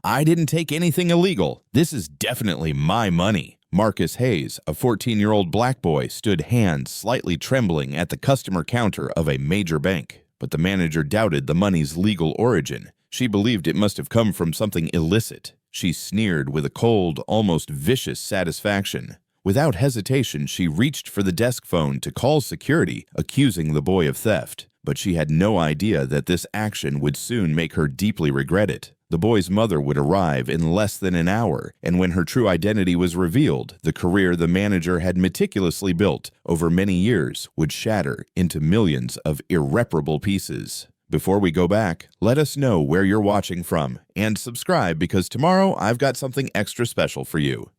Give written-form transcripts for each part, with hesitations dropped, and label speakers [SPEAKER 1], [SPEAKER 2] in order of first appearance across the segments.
[SPEAKER 1] I didn't take anything illegal. This is definitely my money. Marcus Hayes, a 14-year-old black boy, stood hands slightly trembling at the customer counter of a major bank. But the manager doubted the money's legal origin. She believed it must have come from something illicit. She sneered with a cold, almost vicious satisfaction. Without hesitation, she reached for the desk phone to call security, accusing the boy of theft. But she had no idea that this action would soon make her deeply regret it. The boy's mother would arrive in less than an hour, and when her true identity was revealed, the career the manager had meticulously built over many years would shatter into millions of irreparable pieces. Before we go back, let us know where you're watching from, and subscribe because tomorrow I've got something extra special for you.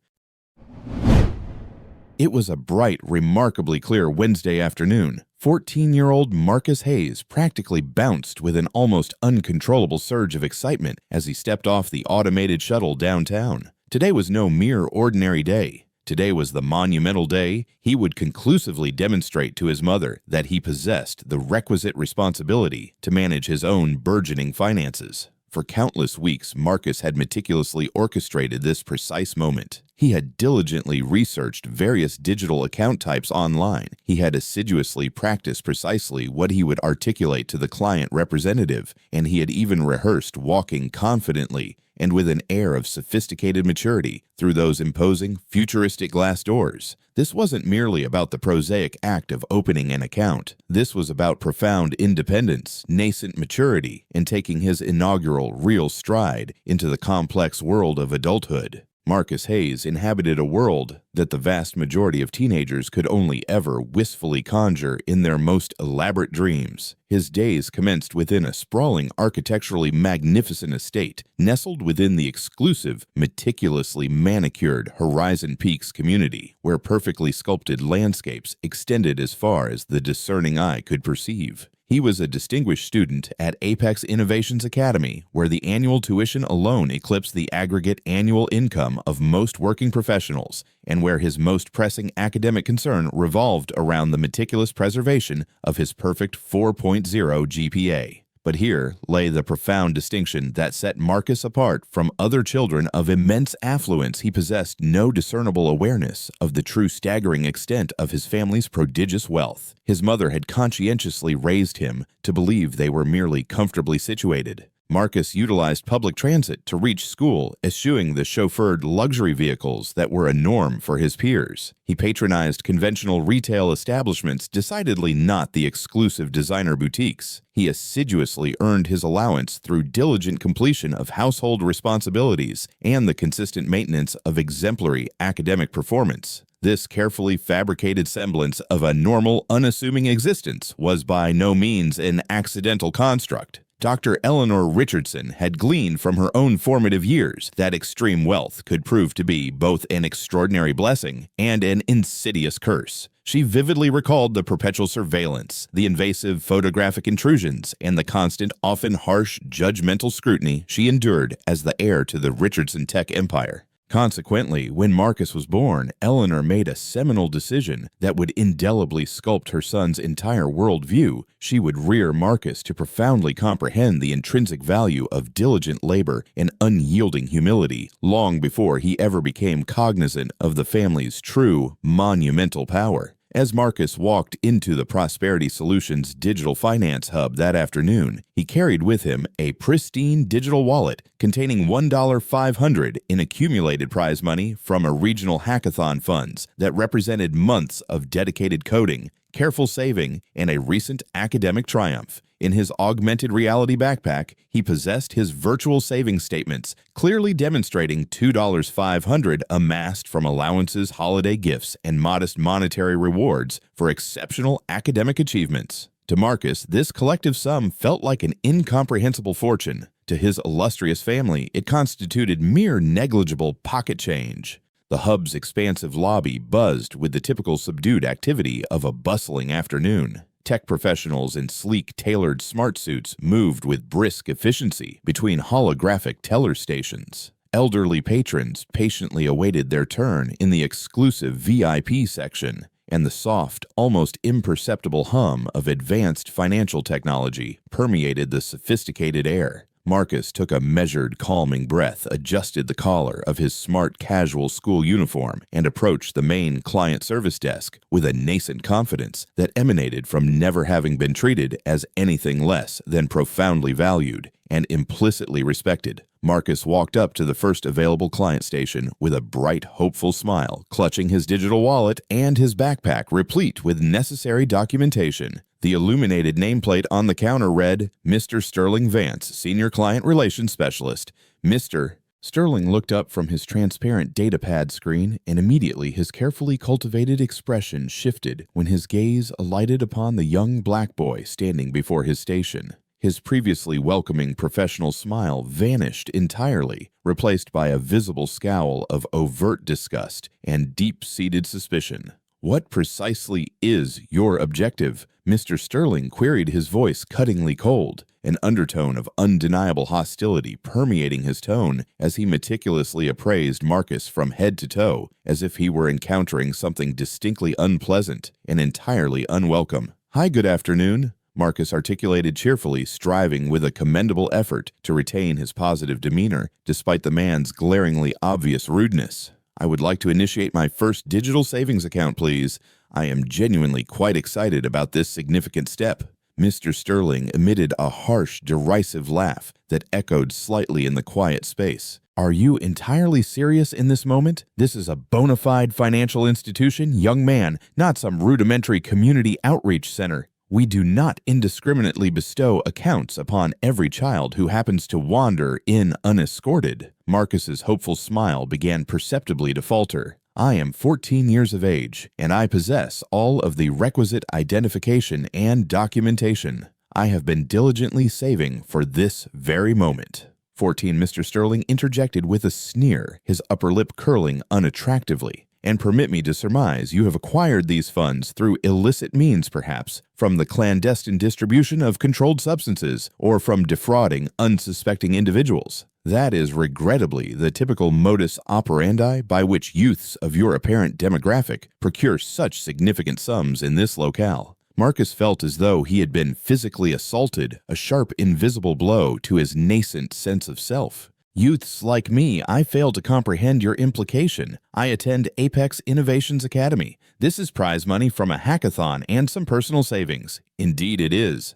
[SPEAKER 1] It was a bright, remarkably clear Wednesday afternoon. 14-year-old Marcus Hayes practically bounced with an almost uncontrollable surge of excitement as he stepped off the automated shuttle downtown. Today was no mere ordinary day. Today was the monumental day he would conclusively demonstrate to his mother that he possessed the requisite responsibility to manage his own burgeoning finances. For countless weeks, Marcus had meticulously orchestrated this precise moment. He had diligently researched various digital account types online. He had assiduously practiced precisely what he would articulate to the client representative, and he had even rehearsed walking confidently and with an air of sophisticated maturity through those imposing, futuristic glass doors. This wasn't merely about the prosaic act of opening an account. This was about profound independence, nascent maturity, and taking his inaugural real stride into the complex world of adulthood. Marcus Hayes inhabited a world that the vast majority of teenagers could only ever wistfully conjure in their most elaborate dreams. His days commenced within a sprawling, architecturally magnificent estate, nestled within the exclusive, meticulously manicured Horizon Peaks community, where perfectly sculpted landscapes extended as far as the discerning eye could perceive. He was a distinguished student at Apex Innovations Academy, where the annual tuition alone eclipsed the aggregate annual income of most working professionals, and where his most pressing academic concern revolved around the meticulous preservation of his perfect 4.0 GPA. But here lay the profound distinction that set Marcus apart from other children of immense affluence. He possessed no discernible awareness of the true staggering extent of his family's prodigious wealth. His mother had conscientiously raised him to believe they were merely comfortably situated. Marcus utilized public transit to reach school, eschewing the chauffeured luxury vehicles that were a norm for his peers. He patronized conventional retail establishments, decidedly not the exclusive designer boutiques. He assiduously earned his allowance through diligent completion of household responsibilities and the consistent maintenance of exemplary academic performance. This carefully fabricated semblance of a normal, unassuming existence was by no means an accidental construct. Dr. Eleanor Richardson had gleaned from her own formative years that extreme wealth could prove to be both an extraordinary blessing and an insidious curse. She vividly recalled the perpetual surveillance, the invasive photographic intrusions, and the constant, often harsh, judgmental scrutiny she endured as the heir to the Richardson tech empire. Consequently, when Marcus was born, Eleanor made a seminal decision that would indelibly sculpt her son's entire worldview. She would rear Marcus to profoundly comprehend the intrinsic value of diligent labor and unyielding humility, long before he ever became cognizant of the family's true, monumental power. As Marcus walked into the Prosperity Solutions digital finance hub that afternoon, he carried with him a pristine digital wallet containing $1,500 in accumulated prize money from a regional hackathon funds that represented months of dedicated coding, careful saving, and a recent academic triumph. In his augmented reality backpack, he possessed his virtual savings statements, clearly demonstrating $2,500 amassed from allowances, holiday gifts, and modest monetary rewards for exceptional academic achievements. To Marcus, this collective sum felt like an incomprehensible fortune. To his illustrious family, it constituted mere negligible pocket change. The hub's expansive lobby buzzed with the typical subdued activity of a bustling afternoon. Tech professionals in sleek, tailored smart suits moved with brisk efficiency between holographic teller stations. Elderly patrons patiently awaited their turn in the exclusive VIP section, and the soft, almost imperceptible hum of advanced financial technology permeated the sophisticated air. Marcus took a measured, calming breath, adjusted the collar of his smart, casual school uniform, and approached the main client service desk with a nascent confidence that emanated from never having been treated as anything less than profoundly valued and implicitly respected. Marcus walked up to the first available client station with a bright, hopeful smile, clutching his digital wallet and his backpack replete with necessary documentation. The illuminated nameplate on the counter read, "Mr. Sterling Vance, Senior Client Relations Specialist." Mr. Sterling looked up from his transparent datapad screen, and immediately his carefully cultivated expression shifted when his gaze alighted upon the young black boy standing before his station. His previously welcoming professional smile vanished entirely, replaced by a visible scowl of overt disgust and deep-seated suspicion. "What precisely is your objective?" Mr. Sterling queried, his voice cuttingly cold, an undertone of undeniable hostility permeating his tone as he meticulously appraised Marcus from head to toe, as if he were encountering something distinctly unpleasant and entirely unwelcome. "Hi, good afternoon," Marcus articulated cheerfully, striving with a commendable effort to retain his positive demeanor despite the man's glaringly obvious rudeness. "I would like to initiate my first digital savings account, please. I am genuinely quite excited about this significant step." Mr. Sterling emitted a harsh, derisive laugh that echoed slightly in the quiet space. "Are you entirely serious in this moment? This is a bona fide financial institution, young man, not some rudimentary community outreach center. We do not indiscriminately bestow accounts upon every child who happens to wander in unescorted." Marcus's hopeful smile began perceptibly to falter. "I am 14 years of age, and I possess all of the requisite identification and documentation. I have been diligently saving for this very moment." 14 Mr. Sterling interjected with a sneer, his upper lip curling unattractively. "And permit me to surmise you have acquired these funds through illicit means, perhaps, from the clandestine distribution of controlled substances, or from defrauding unsuspecting individuals. That is regrettably the typical modus operandi by which youths of your apparent demographic procure such significant sums in this locale." Marcus felt as though he had been physically assaulted, a sharp, invisible blow to his nascent sense of self. "Youths like me, I fail to comprehend your implication. I attend Apex Innovations Academy. This is prize money from a hackathon and some personal savings." "Indeed it is,"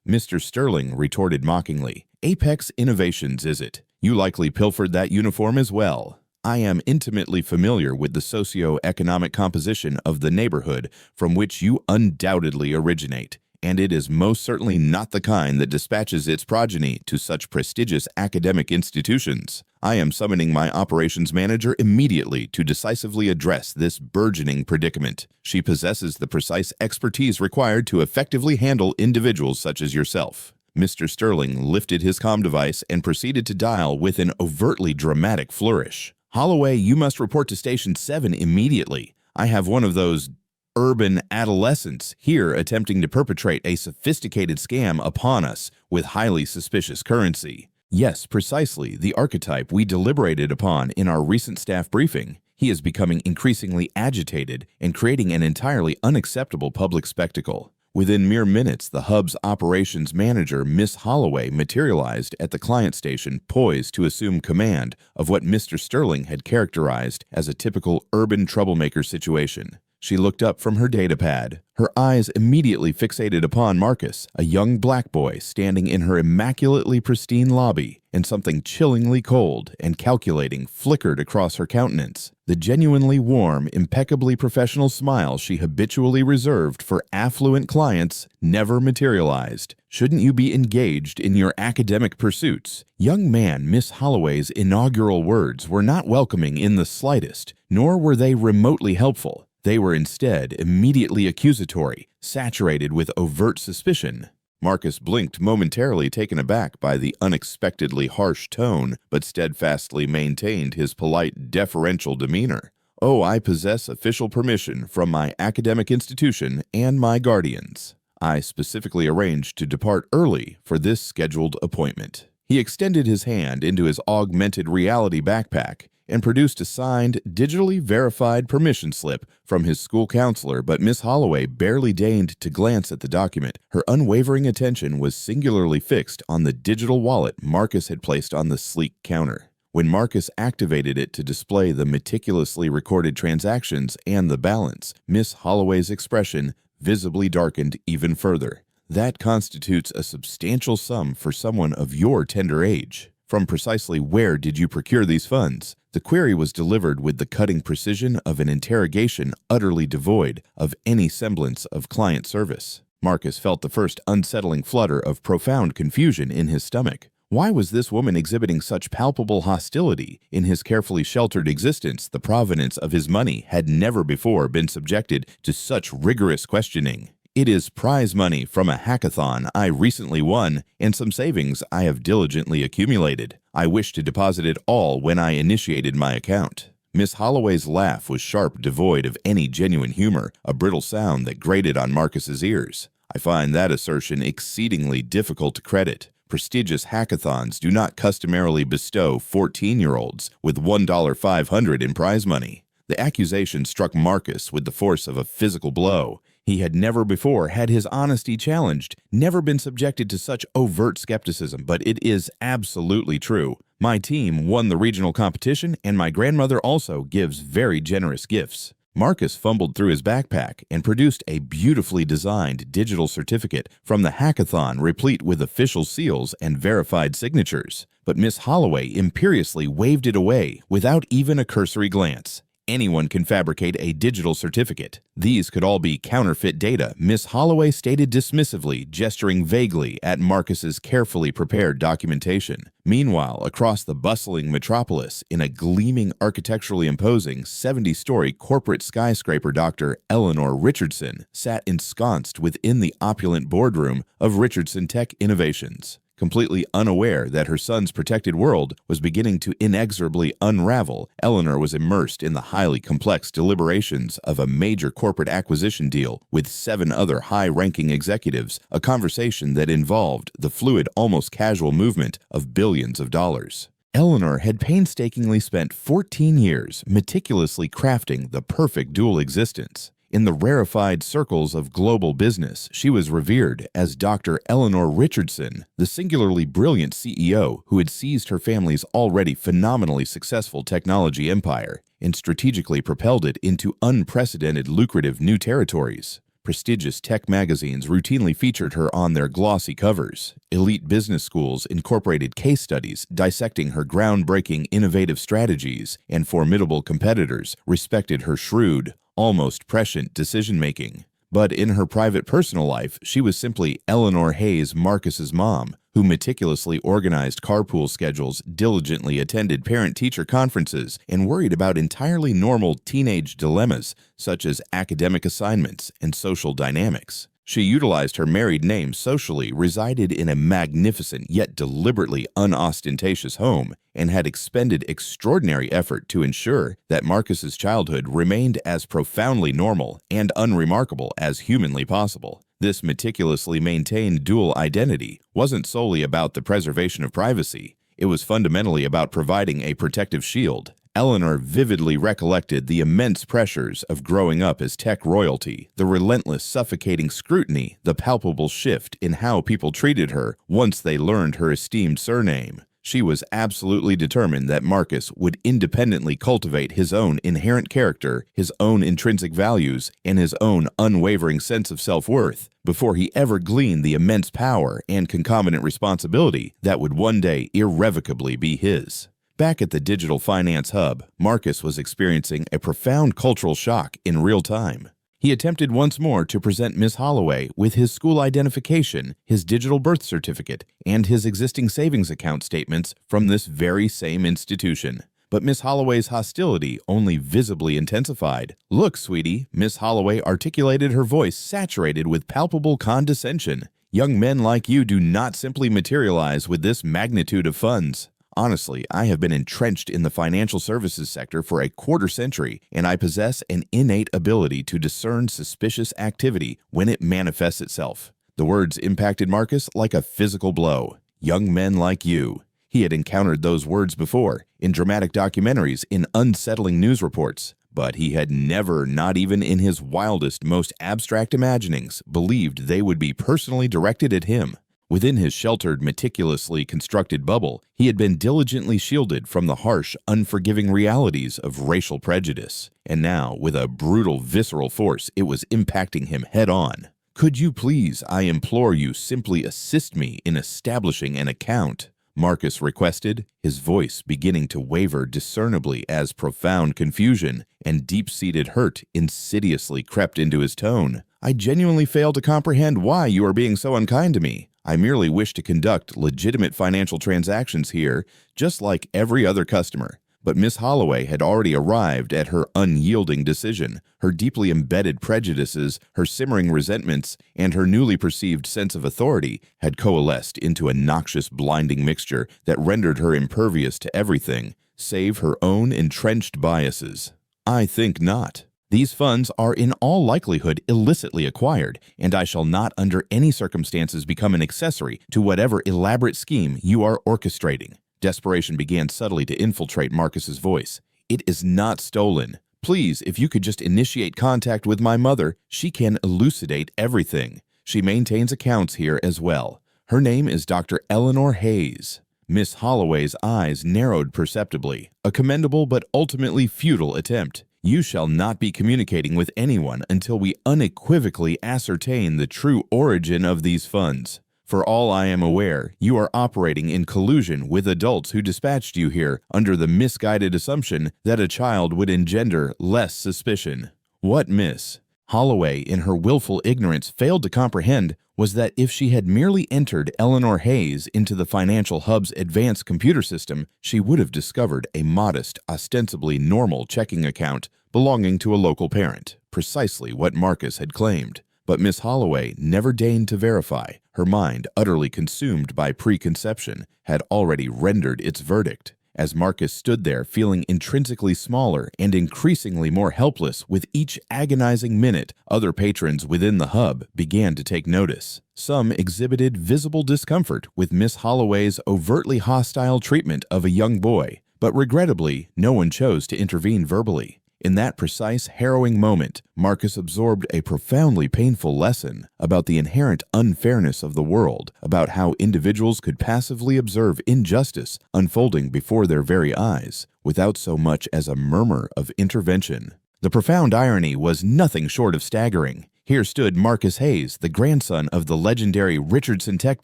[SPEAKER 1] Mr. Sterling retorted mockingly. "Apex Innovations, is it? You likely pilfered that uniform as well." "I am intimately familiar with the socio-economic composition of the neighborhood from which you undoubtedly originate, and it is most certainly not the kind that dispatches its progeny to such prestigious academic institutions. I am summoning my operations manager immediately to decisively address this burgeoning predicament. She possesses the precise expertise required to effectively handle individuals such as yourself." Mr. Sterling lifted his comm device and proceeded to dial with an overtly dramatic flourish. "Holloway, you must report to Station 7 immediately. I have one of those urban adolescents here attempting to perpetrate a sophisticated scam upon us with highly suspicious currency." "Yes, precisely, the archetype we deliberated upon in our recent staff briefing. He is becoming increasingly agitated and creating an entirely unacceptable public spectacle." Within mere minutes, the hub's operations manager, Miss Holloway, materialized at the client station, poised to assume command of what Mr. Sterling had characterized as a typical urban troublemaker situation. She looked up from her datapad, her eyes immediately fixated upon Marcus, a young black boy standing in her immaculately pristine lobby, and something chillingly cold and calculating flickered across her countenance. The genuinely warm, impeccably professional smile she habitually reserved for affluent clients never materialized. "Shouldn't you be engaged in your academic pursuits?" Young man, Miss Holloway's inaugural words were not welcoming in the slightest, nor were they remotely helpful. They were instead immediately accusatory, saturated with overt suspicion. Marcus blinked, momentarily taken aback by the unexpectedly harsh tone, but steadfastly maintained his polite, deferential demeanor. "Oh, I possess official permission from my academic institution and my guardians. I specifically arranged to depart early for this scheduled appointment." He extended his hand into his augmented reality backpack and produced a signed, digitally verified permission slip from his school counselor, but Miss Holloway barely deigned to glance at the document. Her unwavering attention was singularly fixed on the digital wallet Marcus had placed on the sleek counter. When Marcus activated it to display the meticulously recorded transactions and the balance, Miss Holloway's expression visibly darkened even further. That constitutes a substantial sum for someone of your tender age. From precisely where did you procure these funds? The query was delivered with the cutting precision of an interrogation utterly devoid of any semblance of client service. Marcus felt the first unsettling flutter of profound confusion in his stomach. Why was this woman exhibiting such palpable hostility? In his carefully sheltered existence, the provenance of his money had never before been subjected to such rigorous questioning. It is prize money from a hackathon I recently won and some savings I have diligently accumulated. I wish to deposit it all when I initiated my account. Miss Holloway's laugh was sharp, devoid of any genuine humor, a brittle sound that grated on Marcus's ears. I find that assertion exceedingly difficult to credit. Prestigious hackathons do not customarily bestow 14-year-olds with $1.500 in prize money. The accusation struck Marcus with the force of a physical blow. He had never before had his honesty challenged, never been subjected to such overt skepticism, but it is absolutely true. My team won the regional competition, and my grandmother also gives very generous gifts. Marcus fumbled through his backpack and produced a beautifully designed digital certificate from the hackathon replete with official seals and verified signatures. But Miss Holloway imperiously waved it away without even a cursory glance. Anyone can fabricate a digital certificate. These could all be counterfeit data, Miss Holloway stated dismissively, gesturing vaguely at Marcus's carefully prepared documentation. Meanwhile, across the bustling metropolis, in a gleaming, architecturally imposing 70-story corporate skyscraper, Dr. Eleanor Richardson sat ensconced within the opulent boardroom of Richardson Tech Innovations. Completely unaware that her son's protected world was beginning to inexorably unravel, Eleanor was immersed in the highly complex deliberations of a major corporate acquisition deal with 7 other high-ranking executives, a conversation that involved the fluid, almost casual movement of billions of dollars. Eleanor had painstakingly spent 14 years meticulously crafting the perfect dual existence. In the rarefied circles of global business, she was revered as Dr. Eleanor Richardson, the singularly brilliant CEO who had seized her family's already phenomenally successful technology empire and strategically propelled it into unprecedented lucrative new territories. Prestigious tech magazines routinely featured her on their glossy covers. Elite business schools incorporated case studies dissecting her groundbreaking innovative strategies, and formidable competitors respected her shrewd, almost prescient decision-making. But in her private personal life, she was simply Eleanor Hayes, Marcus's mom, who meticulously organized carpool schedules, diligently attended parent-teacher conferences, and worried about entirely normal teenage dilemmas such as academic assignments and social dynamics. She utilized her married name socially, resided in a magnificent yet deliberately unostentatious home, and had expended extraordinary effort to ensure that Marcus's childhood remained as profoundly normal and unremarkable as humanly possible. This meticulously maintained dual identity wasn't solely about the preservation of privacy. It was fundamentally about providing a protective shield. Eleanor vividly recollected the immense pressures of growing up as tech royalty, the relentless, suffocating scrutiny, the palpable shift in how people treated her once they learned her esteemed surname. She was absolutely determined that Marcus would independently cultivate his own inherent character, his own intrinsic values, and his own unwavering sense of self-worth before he ever gleaned the immense power and concomitant responsibility that would one day irrevocably be his. Back at the digital finance hub, Marcus was experiencing a profound cultural shock in real time. He attempted once more to present Miss Holloway with his school identification, his digital birth certificate, and his existing savings account statements from this very same institution. But Miss Holloway's hostility only visibly intensified. "Look, sweetie," Miss Holloway articulated, her voice saturated with palpable condescension. "Young men like you do not simply materialize with this magnitude of funds. Honestly, I have been entrenched in the financial services sector for a quarter-century, and I possess an innate ability to discern suspicious activity when it manifests itself." The words impacted Marcus like a physical blow. "Young men like you." He had encountered those words before, in dramatic documentaries, in unsettling news reports. But he had never, not even in his wildest, most abstract imaginings, believed they would be personally directed at him. Within his sheltered, meticulously constructed bubble, he had been diligently shielded from the harsh, unforgiving realities of racial prejudice. And now, with a brutal, visceral force, it was impacting him head-on. "Could you please, I implore you, simply assist me in establishing an account?" Marcus requested, his voice beginning to waver discernibly as profound confusion and deep-seated hurt insidiously crept into his tone. "I genuinely fail to comprehend why you are being so unkind to me. I merely wish to conduct legitimate financial transactions here, just like every other customer." But Miss Holloway had already arrived at her unyielding decision. Her deeply embedded prejudices, her simmering resentments, and her newly perceived sense of authority had coalesced into a noxious, blinding mixture that rendered her impervious to everything, save her own entrenched biases. "I think not. These funds are in all likelihood illicitly acquired, and I shall not under any circumstances become an accessory to whatever elaborate scheme you are orchestrating." Desperation began subtly to infiltrate Marcus's voice. "It is not stolen. Please, if you could just initiate contact with my mother, she can elucidate everything. She maintains accounts here as well. Her name is Dr. Eleanor Hayes." Miss Holloway's eyes narrowed perceptibly, a commendable but ultimately futile attempt. "You shall not be communicating with anyone until we unequivocally ascertain the true origin of these funds. For all I am aware, you are operating in collusion with adults who dispatched you here under the misguided assumption that a child would engender less suspicion." What Miss Holloway, in her willful ignorance, failed to comprehend was that if she had merely entered Eleanor Hayes into the financial hub's advanced computer system, she would have discovered a modest, ostensibly normal checking account belonging to a local parent, precisely what Marcus had claimed. But Miss Holloway never deigned to verify. Her mind, utterly consumed by preconception, had already rendered its verdict. As Marcus stood there feeling intrinsically smaller and increasingly more helpless with each agonizing minute, other patrons within the hub began to take notice. Some exhibited visible discomfort with Miss Holloway's overtly hostile treatment of a young boy, but regrettably, no one chose to intervene verbally. In that precise, harrowing moment, Marcus absorbed a profoundly painful lesson about the inherent unfairness of the world, about how individuals could passively observe injustice unfolding before their very eyes, without so much as a murmur of intervention. The profound irony was nothing short of staggering. Here stood Marcus Hayes, the grandson of the legendary Richardson Tech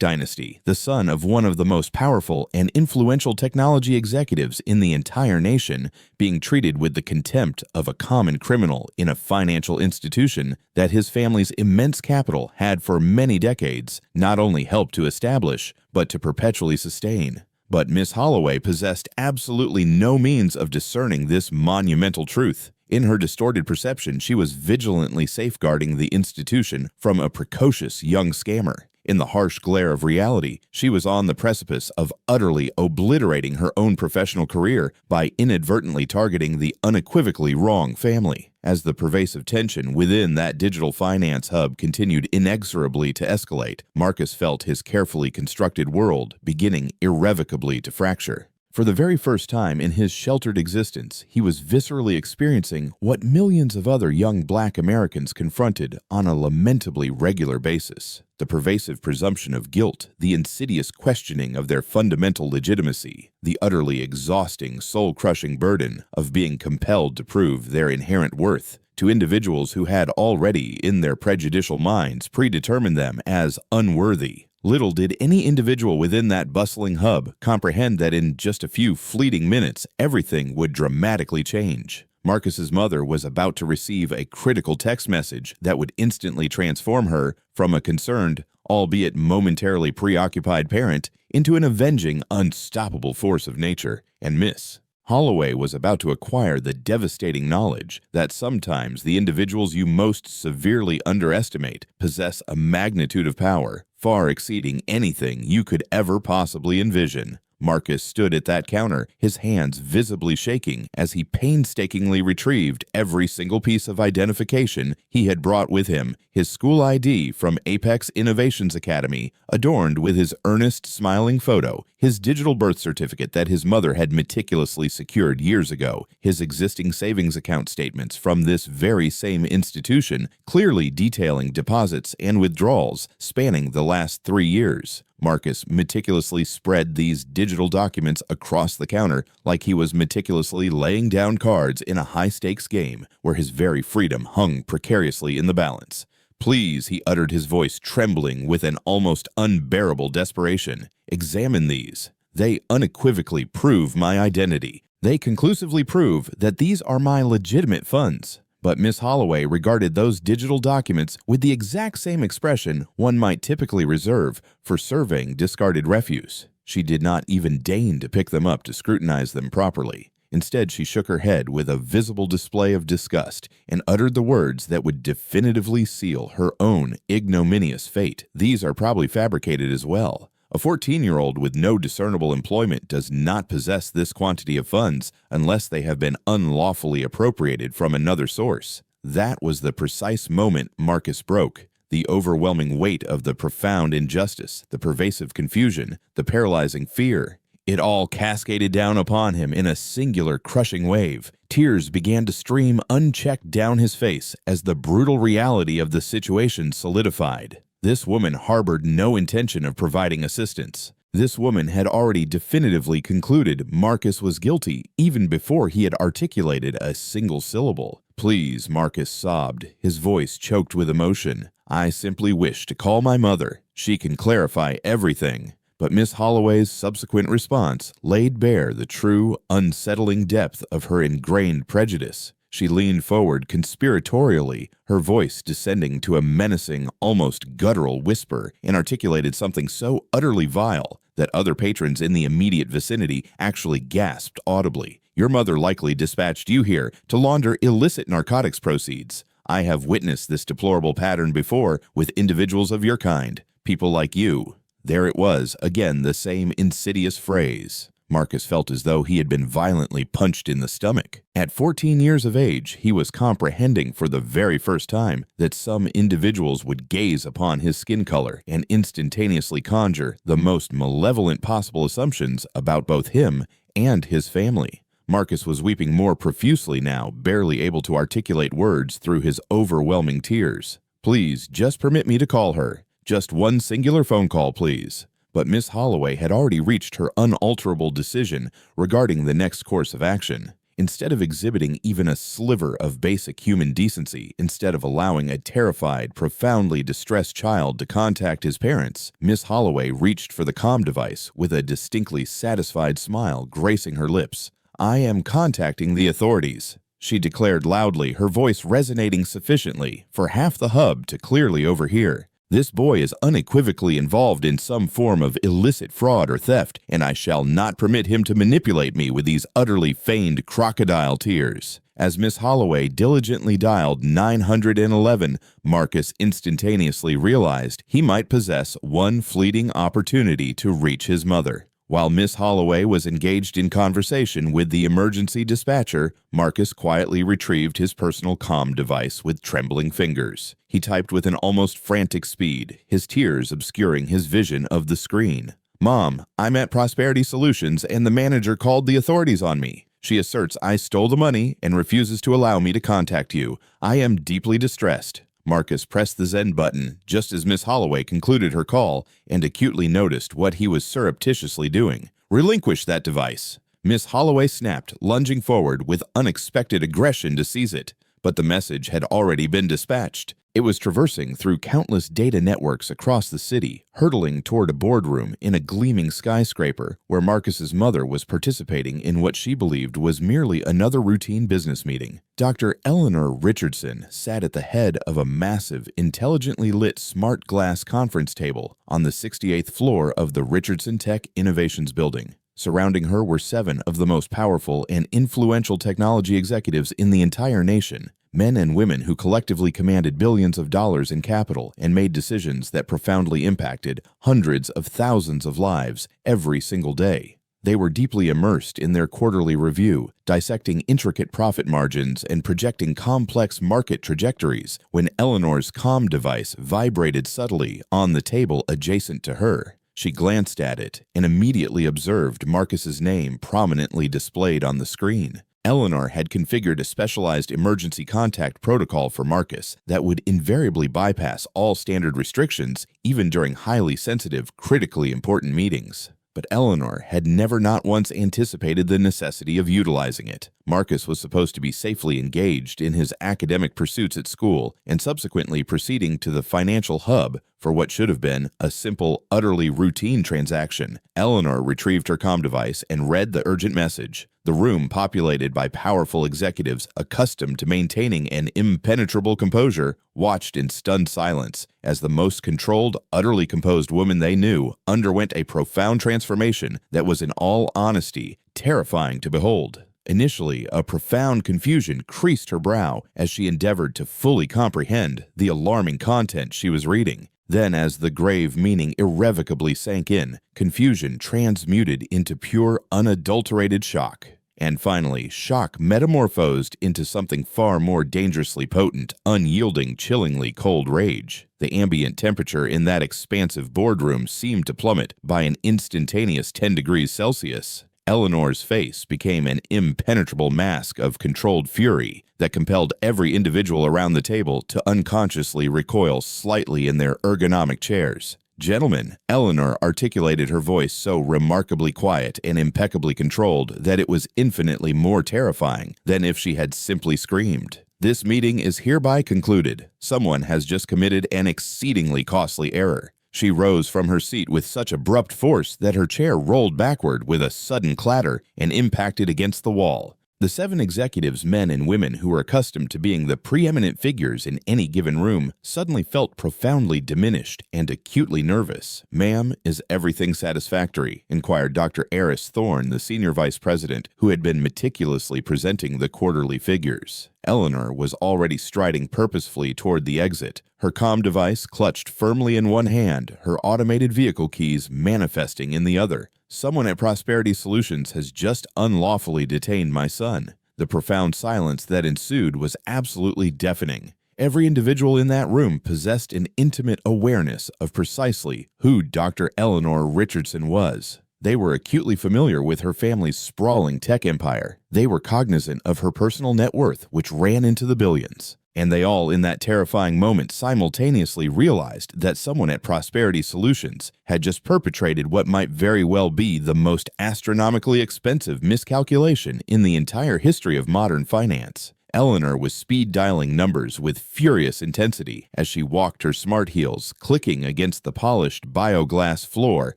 [SPEAKER 1] dynasty, the son of one of the most powerful and influential technology executives in the entire nation, being treated with the contempt of a common criminal in a financial institution that his family's immense capital had for many decades not only helped to establish, but to perpetually sustain. But Miss Holloway possessed absolutely no means of discerning this monumental truth. In her distorted perception, she was vigilantly safeguarding the institution from a precocious young scammer. In the harsh glare of reality, she was on the precipice of utterly obliterating her own professional career by inadvertently targeting the unequivocally wrong family. As the pervasive tension within that digital finance hub continued inexorably to escalate, Marcus felt his carefully constructed world beginning irrevocably to fracture. For the very first time in his sheltered existence, he was viscerally experiencing what millions of other young Black Americans confronted on a lamentably regular basis: the pervasive presumption of guilt, the insidious questioning of their fundamental legitimacy, the utterly exhausting, soul-crushing burden of being compelled to prove their inherent worth to individuals who had already, in their prejudicial minds, predetermined them as unworthy. Little did any individual within that bustling hub comprehend that in just a few fleeting minutes, everything would dramatically change. Marcus's mother was about to receive a critical text message that would instantly transform her from a concerned, albeit momentarily preoccupied parent into an avenging, unstoppable force of nature, and Miss Holloway was about to acquire the devastating knowledge that sometimes the individuals you most severely underestimate possess a magnitude of power far exceeding anything you could ever possibly envision. Marcus stood at that counter, his hands visibly shaking as he painstakingly retrieved every single piece of identification he had brought with him, his school ID from Apex Innovations Academy, adorned with his earnest, smiling photo, his digital birth certificate that his mother had meticulously secured years ago, his existing savings account statements from this very same institution, clearly detailing deposits and withdrawals spanning the last 3 years. Marcus meticulously spread these digital documents across the counter like he was meticulously laying down cards in a high-stakes game where his very freedom hung precariously in the balance. "Please," he uttered, his voice trembling with an almost unbearable desperation, "examine these. They unequivocally prove my identity. They conclusively prove that these are my legitimate funds." But Miss Holloway regarded those digital documents with the exact same expression one might typically reserve for surveying discarded refuse. She did not even deign to pick them up to scrutinize them properly. Instead, she shook her head with a visible display of disgust and uttered the words that would definitively seal her own ignominious fate. "These are probably fabricated as well. A 14-year-old with no discernible employment does not possess this quantity of funds unless they have been unlawfully appropriated from another source." That was the precise moment Marcus broke. The overwhelming weight of the profound injustice, the pervasive confusion, the paralyzing fear. It all cascaded down upon him in a singular crushing wave. Tears began to stream unchecked down his face as the brutal reality of the situation solidified. This woman harbored no intention of providing assistance. This woman had already definitively concluded Marcus was guilty even before he had articulated a single syllable. "Please," Marcus sobbed, his voice choked with emotion. "I simply wish to call my mother. She can clarify everything." But Miss Holloway's subsequent response laid bare the true, unsettling depth of her ingrained prejudice. She leaned forward conspiratorially, her voice descending to a menacing, almost guttural whisper, and articulated something so utterly vile that other patrons in the immediate vicinity actually gasped audibly. "Your mother likely dispatched you here to launder illicit narcotics proceeds. I have witnessed this deplorable pattern before with individuals of your kind, people like you." There it was, again the same insidious phrase. Marcus felt as though he had been violently punched in the stomach. At 14 years of age, he was comprehending for the very first time that some individuals would gaze upon his skin color and instantaneously conjure the most malevolent possible assumptions about both him and his family. Marcus was weeping more profusely now, barely able to articulate words through his overwhelming tears. "Please, just permit me to call her. Just one singular phone call, please." But Miss Holloway had already reached her unalterable decision regarding the next course of action. Instead of exhibiting even a sliver of basic human decency, instead of allowing a terrified, profoundly distressed child to contact his parents, Miss Holloway reached for the comm device with a distinctly satisfied smile gracing her lips. "I am contacting the authorities," she declared loudly, her voice resonating sufficiently for half the hub to clearly overhear. "This boy is unequivocally involved in some form of illicit fraud or theft, and I shall not permit him to manipulate me with these utterly feigned crocodile tears." As Miss Holloway diligently dialed 911, Marcus instantaneously realized he might possess one fleeting opportunity to reach his mother. While Miss Holloway was engaged in conversation with the emergency dispatcher, Marcus quietly retrieved his personal comm device with trembling fingers. He typed with an almost frantic speed, his tears obscuring his vision of the screen. "Mom, I'm at Prosperity Solutions and the manager called the authorities on me. She asserts I stole the money and refuses to allow me to contact you. I am deeply distressed." Marcus pressed the send button just as Miss Holloway concluded her call and acutely noticed what he was surreptitiously doing. "Relinquish that device." Miss Holloway snapped, lunging forward with unexpected aggression to seize it. But the message had already been dispatched. It was traversing through countless data networks across the city, hurtling toward a boardroom in a gleaming skyscraper where Marcus's mother was participating in what she believed was merely another routine business meeting. Dr. Eleanor Richardson sat at the head of a massive, intelligently lit smart glass conference table on the 68th floor of the Richardson Tech Innovations building. Surrounding her were 7 of the most powerful and influential technology executives in the entire nation, men and women who collectively commanded billions of dollars in capital and made decisions that profoundly impacted hundreds of thousands of lives every single day. They were deeply immersed in their quarterly review, dissecting intricate profit margins and projecting complex market trajectories, when Eleanor's comm device vibrated subtly on the table adjacent to her. She glanced at it and immediately observed Marcus's name prominently displayed on the screen. Eleanor had configured a specialized emergency contact protocol for Marcus that would invariably bypass all standard restrictions, even during highly sensitive, critically important meetings. But Eleanor had never not once anticipated the necessity of utilizing it. Marcus was supposed to be safely engaged in his academic pursuits at school and subsequently proceeding to the financial hub for what should have been a simple, utterly routine transaction. Eleanor retrieved her comm device and read the urgent message. The room, populated by powerful executives accustomed to maintaining an impenetrable composure, watched in stunned silence as the most controlled, utterly composed woman they knew underwent a profound transformation that was, in all honesty, terrifying to behold. Initially, a profound confusion creased her brow as she endeavored to fully comprehend the alarming content she was reading. Then, as the grave meaning irrevocably sank in, confusion transmuted into pure, unadulterated shock. And finally, shock metamorphosed into something far more dangerously potent, unyielding, chillingly cold rage. The ambient temperature in that expansive boardroom seemed to plummet by an instantaneous 10 degrees Celsius. Eleanor's face became an impenetrable mask of controlled fury that compelled every individual around the table to unconsciously recoil slightly in their ergonomic chairs. "Gentlemen," Eleanor articulated, her voice so remarkably quiet and impeccably controlled that it was infinitely more terrifying than if she had simply screamed. "This meeting is hereby concluded. Someone has just committed an exceedingly costly error." She rose from her seat with such abrupt force that her chair rolled backward with a sudden clatter and impacted against the wall. The 7 executives, men and women who were accustomed to being the preeminent figures in any given room, suddenly felt profoundly diminished and acutely nervous. "Ma'am, is everything satisfactory?" inquired Dr. Eris Thorne, the senior vice president, who had been meticulously presenting the quarterly figures. Eleanor was already striding purposefully toward the exit, her comm device clutched firmly in one hand, her automated vehicle keys manifesting in the other. "Someone at Prosperity Solutions has just unlawfully detained my son." The profound silence that ensued was absolutely deafening. Every individual in that room possessed an intimate awareness of precisely who Dr. Eleanor Richardson was. They were acutely familiar with her family's sprawling tech empire. They were cognizant of her personal net worth, which ran into the billions. And they all, in that terrifying moment, simultaneously realized that someone at Prosperity Solutions had just perpetrated what might very well be the most astronomically expensive miscalculation in the entire history of modern finance. Eleanor was speed dialing numbers with furious intensity as she walked her smart heels, clicking against the polished bioglass floor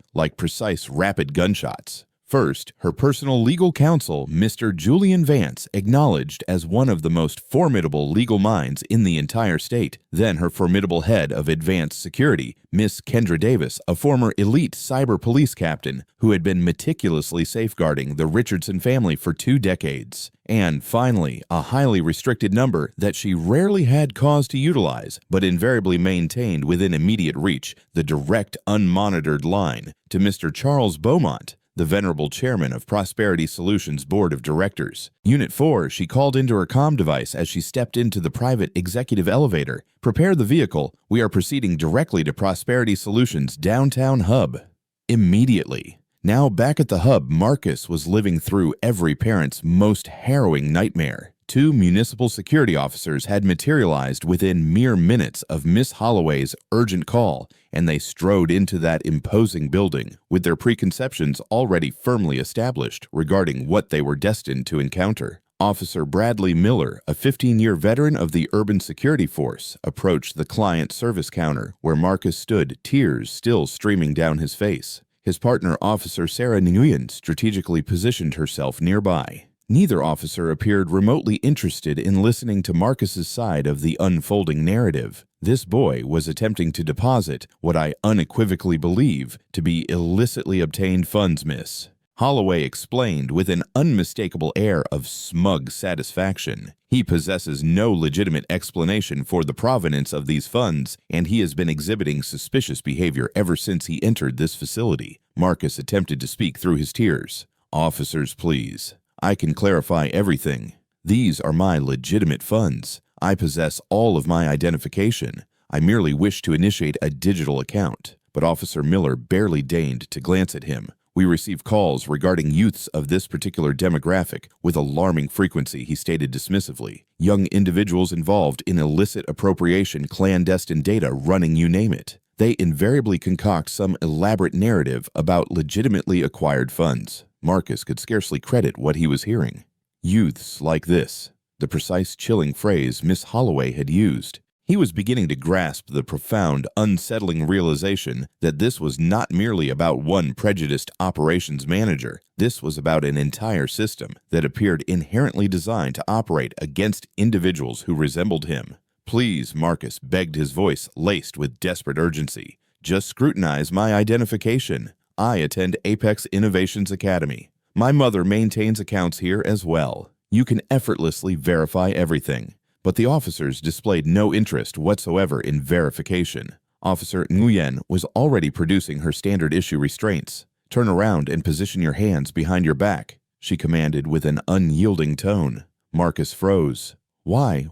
[SPEAKER 1] like precise rapid gunshots. First, her personal legal counsel, Mr. Julian Vance, acknowledged as one of the most formidable legal minds in the entire state. Then her formidable head of advanced security, Miss Kendra Davis, a former elite cyber police captain who had been meticulously safeguarding the Richardson family for 2 decades. And finally, a highly restricted number that she rarely had cause to utilize, but invariably maintained within immediate reach, the direct, unmonitored line to Mr. Charles Beaumont, the venerable chairman of Prosperity Solutions Board of Directors. Unit 4, she called into her comm device as she stepped into the private executive elevator. "Prepare the vehicle. We are proceeding directly to Prosperity Solutions downtown hub." Immediately. Now back at the hub, Marcus was living through every parent's most harrowing nightmare. 2 municipal security officers had materialized within mere minutes of Miss Holloway's urgent call, and they strode into that imposing building with their preconceptions already firmly established regarding what they were destined to encounter. Officer Bradley Miller, a 15-year veteran of the Urban Security Force, approached the client service counter where Marcus stood, tears still streaming down his face. His partner, Officer Sarah Nguyen, strategically positioned herself nearby. Neither officer appeared remotely interested in listening to Marcus's side of the unfolding narrative. This boy was attempting to deposit what I unequivocally believe to be illicitly obtained funds, miss. Holloway explained with an unmistakable air of smug satisfaction. He possesses no legitimate explanation for the provenance of these funds, and he has been exhibiting suspicious behavior ever since he entered this facility. Marcus attempted to speak through his tears. Officers, please. I can clarify everything. These are my legitimate funds. I possess all of my identification. I merely wish to initiate a digital account. But Officer Miller barely deigned to glance at him. We receive calls regarding youths of this particular demographic with alarming frequency, he stated dismissively. Young individuals involved in illicit appropriation, clandestine data, running you name it. They invariably concoct some elaborate narrative about legitimately acquired funds. Marcus could scarcely credit what he was hearing. Youths like this, the precise chilling phrase Miss Holloway had used. He was beginning to grasp the profound, unsettling realization that this was not merely about one prejudiced operations manager. This was about an entire system that appeared inherently designed to operate against individuals who resembled him. Please, Marcus begged, his voice laced with desperate urgency. Just scrutinize my identification. I attend Apex Innovations Academy. My mother maintains accounts here as well. You can effortlessly verify everything. But the officers displayed no interest whatsoever in verification. Officer Nguyen was already producing her standard issue restraints. Turn around and position your hands behind your back, she commanded with an unyielding tone. Marcus froze. Why,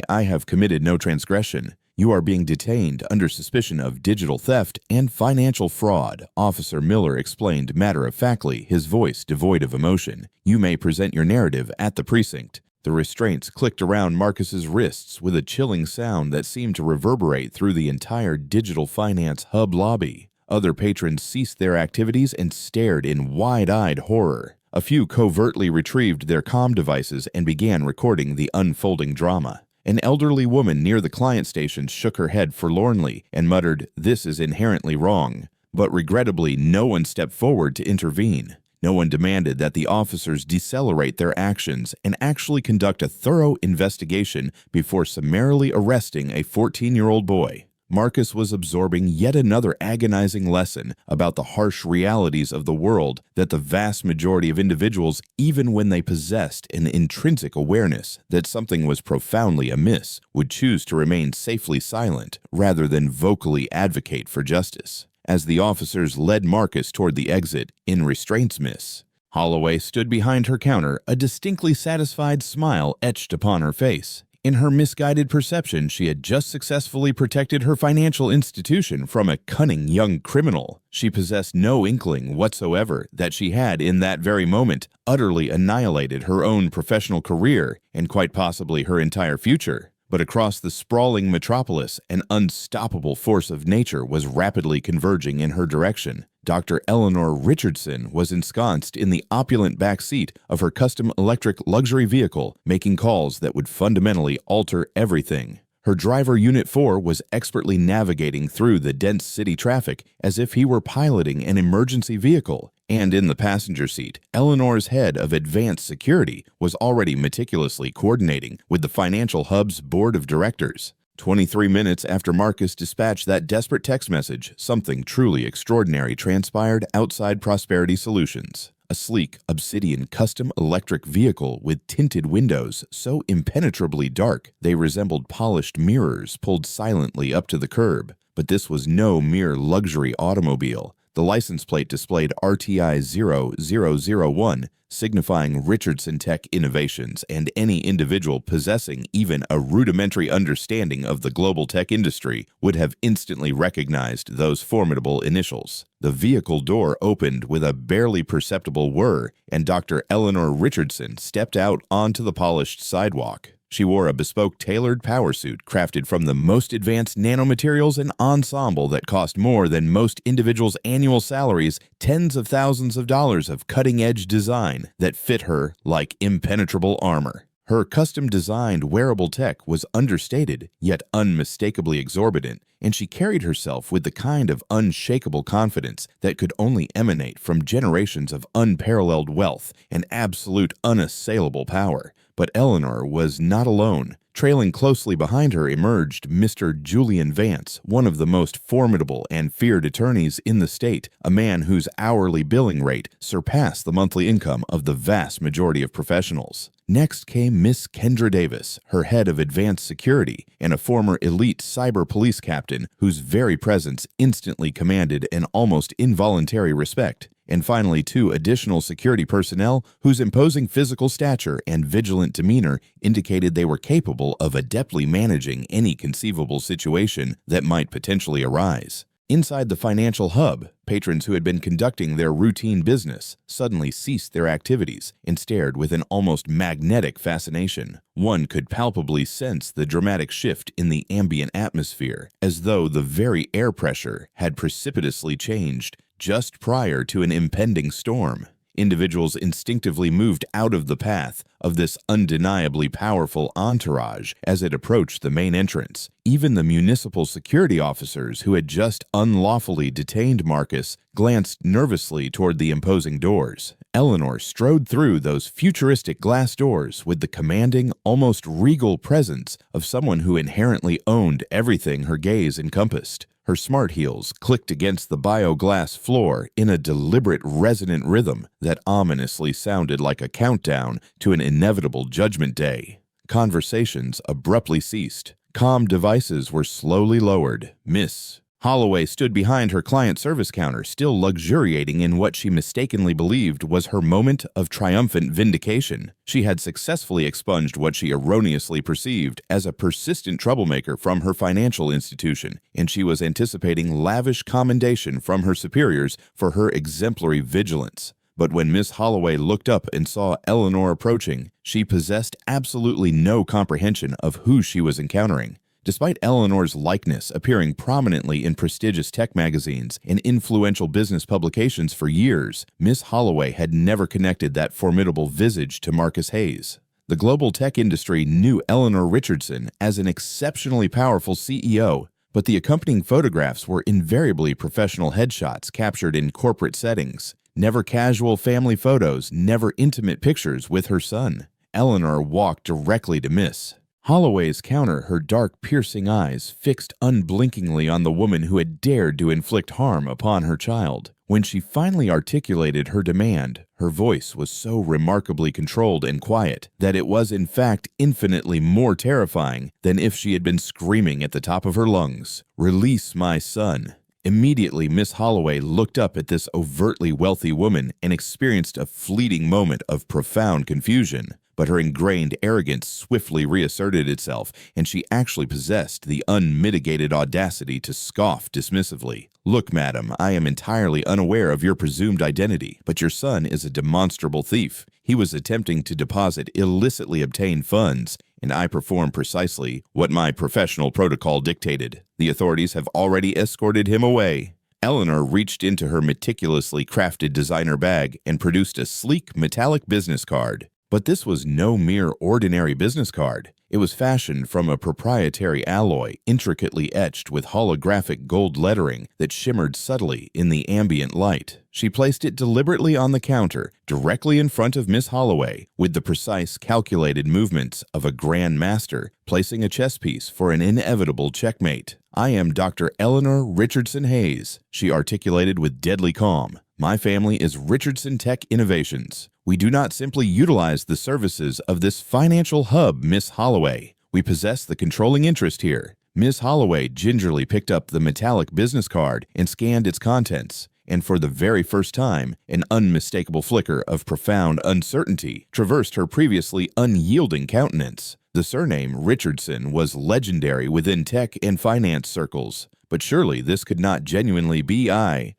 [SPEAKER 1] I have committed no transgression. You are being detained under suspicion of digital theft and financial fraud, Officer Miller explained matter-of-factly, his voice devoid of emotion. You may present your narrative at the precinct. The restraints clicked around Marcus's wrists with a chilling sound that seemed to reverberate through the entire digital finance hub lobby. Other patrons ceased their activities and stared in wide-eyed horror. A few covertly retrieved their comm devices and began recording the unfolding drama. An elderly woman near the client station shook her head forlornly and muttered, "This is inherently wrong." But regrettably, no one stepped forward to intervene. No one demanded that the officers decelerate their actions and actually conduct a thorough investigation before summarily arresting a 14-year-old boy. Marcus was absorbing yet another agonizing lesson about the harsh realities of the world that the vast majority of individuals, even when they possessed an intrinsic awareness that something was profoundly amiss, would choose to remain safely silent rather than vocally advocate for justice. As the officers led Marcus toward the exit, in restraints, Miss Holloway stood behind her counter, a distinctly satisfied smile etched upon her face. In her misguided perception, she had just successfully protected her financial institution from a cunning young criminal. She possessed no inkling whatsoever that she had, in that very moment, utterly annihilated her own professional career and quite possibly her entire future. But across the sprawling metropolis, an unstoppable force of nature was rapidly converging in her direction. Dr. Eleanor Richardson was ensconced in the opulent back seat of her custom electric luxury vehicle, making calls that would fundamentally alter everything. Her driver, Unit 4, was expertly navigating through the dense city traffic as if he were piloting an emergency vehicle. And in the passenger seat, Eleanor's head of advanced security was already meticulously coordinating with the financial hub's board of directors. 23 minutes after Marcus dispatched that desperate text message, something truly extraordinary transpired outside Prosperity Solutions. A sleek, obsidian custom electric vehicle with tinted windows so impenetrably dark they resembled polished mirrors pulled silently up to the curb. But this was no mere luxury automobile. The license plate displayed RTI 0001, signifying Richardson Tech Innovations, and any individual possessing even a rudimentary understanding of the global tech industry would have instantly recognized those formidable initials. The vehicle door opened with a barely perceptible whir, and Dr. Eleanor Richardson stepped out onto the polished sidewalk. She wore a bespoke tailored power suit crafted from the most advanced nanomaterials and ensemble that cost more than most individuals' annual salaries, tens of thousands of dollars of cutting-edge design that fit her like impenetrable armor. Her custom-designed wearable tech was understated, yet unmistakably exorbitant, and she carried herself with the kind of unshakable confidence that could only emanate from generations of unparalleled wealth and absolute unassailable power. But Eleanor was not alone. Trailing closely behind her emerged Mr. Julian Vance, one of the most formidable and feared attorneys in the state, a man whose hourly billing rate surpassed the monthly income of the vast majority of professionals. Next came Miss Kendra Davis, her head of advanced security, and a former elite cyber police captain whose very presence instantly commanded an almost involuntary respect. And finally, 2 additional security personnel whose imposing physical stature and vigilant demeanor indicated they were capable of adeptly managing any conceivable situation that might potentially arise. Inside the financial hub, patrons who had been conducting their routine business suddenly ceased their activities and stared with an almost magnetic fascination. One could palpably sense the dramatic shift in the ambient atmosphere, as though the very air pressure had precipitously changed just prior to an impending storm. Individuals instinctively moved out of the path of this undeniably powerful entourage as it approached the main entrance. Even the municipal security officers who had just unlawfully detained Marcus glanced nervously toward the imposing doors. Eleanor strode through those futuristic glass doors with the commanding, almost regal presence of someone who inherently owned everything her gaze encompassed. Her smart heels clicked against the bioglass floor in a deliberate resonant rhythm that ominously sounded like a countdown to an inevitable judgment day. Conversations abruptly ceased. Comm devices were slowly lowered. Miss Holloway stood behind her client service counter, still luxuriating in what she mistakenly believed was her moment of triumphant vindication. She had successfully expunged what she erroneously perceived as a persistent troublemaker from her financial institution, and she was anticipating lavish commendation from her superiors for her exemplary vigilance. But when Miss Holloway looked up and saw Eleanor approaching, she possessed absolutely no comprehension of who she was encountering. Despite Eleanor's likeness appearing prominently in prestigious tech magazines and influential business publications for years, Miss Holloway had never connected that formidable visage to Marcus Hayes. The global tech industry knew Eleanor Richardson as an exceptionally powerful CEO, but the accompanying photographs were invariably professional headshots captured in corporate settings. Never casual family photos, never intimate pictures with her son. Eleanor walked directly to Miss Holloway's counter, her dark, piercing eyes fixed unblinkingly on the woman who had dared to inflict harm upon her child. When she finally articulated her demand, her voice was so remarkably controlled and quiet that it was in fact infinitely more terrifying than if she had been screaming at the top of her lungs. "Release my son." Immediately, Miss Holloway looked up at this overtly wealthy woman and experienced a fleeting moment of profound confusion. But her ingrained arrogance swiftly reasserted itself, and she actually possessed the unmitigated audacity to scoff dismissively. "Look, madam, I am entirely unaware of your presumed identity, but your son is a demonstrable thief. He was attempting to deposit illicitly obtained funds, and I performed precisely what my professional protocol dictated. The authorities have already escorted him away." Eleanor reached into her meticulously crafted designer bag and produced a sleek metallic business card. But this was no mere ordinary business card. It was fashioned from a proprietary alloy intricately etched with holographic gold lettering that shimmered subtly in the ambient light. She placed it deliberately on the counter, directly in front of Miss Holloway, with the precise, calculated movements of a grand master placing a chess piece for an inevitable checkmate. "I am Dr. Eleanor Richardson Hayes," she articulated with deadly calm. "My family is Richardson Tech Innovations. We do not simply utilize the services of this financial hub, Miss Holloway. We possess the controlling interest here." Miss Holloway gingerly picked up the metallic business card and scanned its contents, and for the very first time, an unmistakable flicker of profound uncertainty traversed her previously unyielding countenance. The surname Richardson was legendary within tech and finance circles, but surely this could not genuinely be I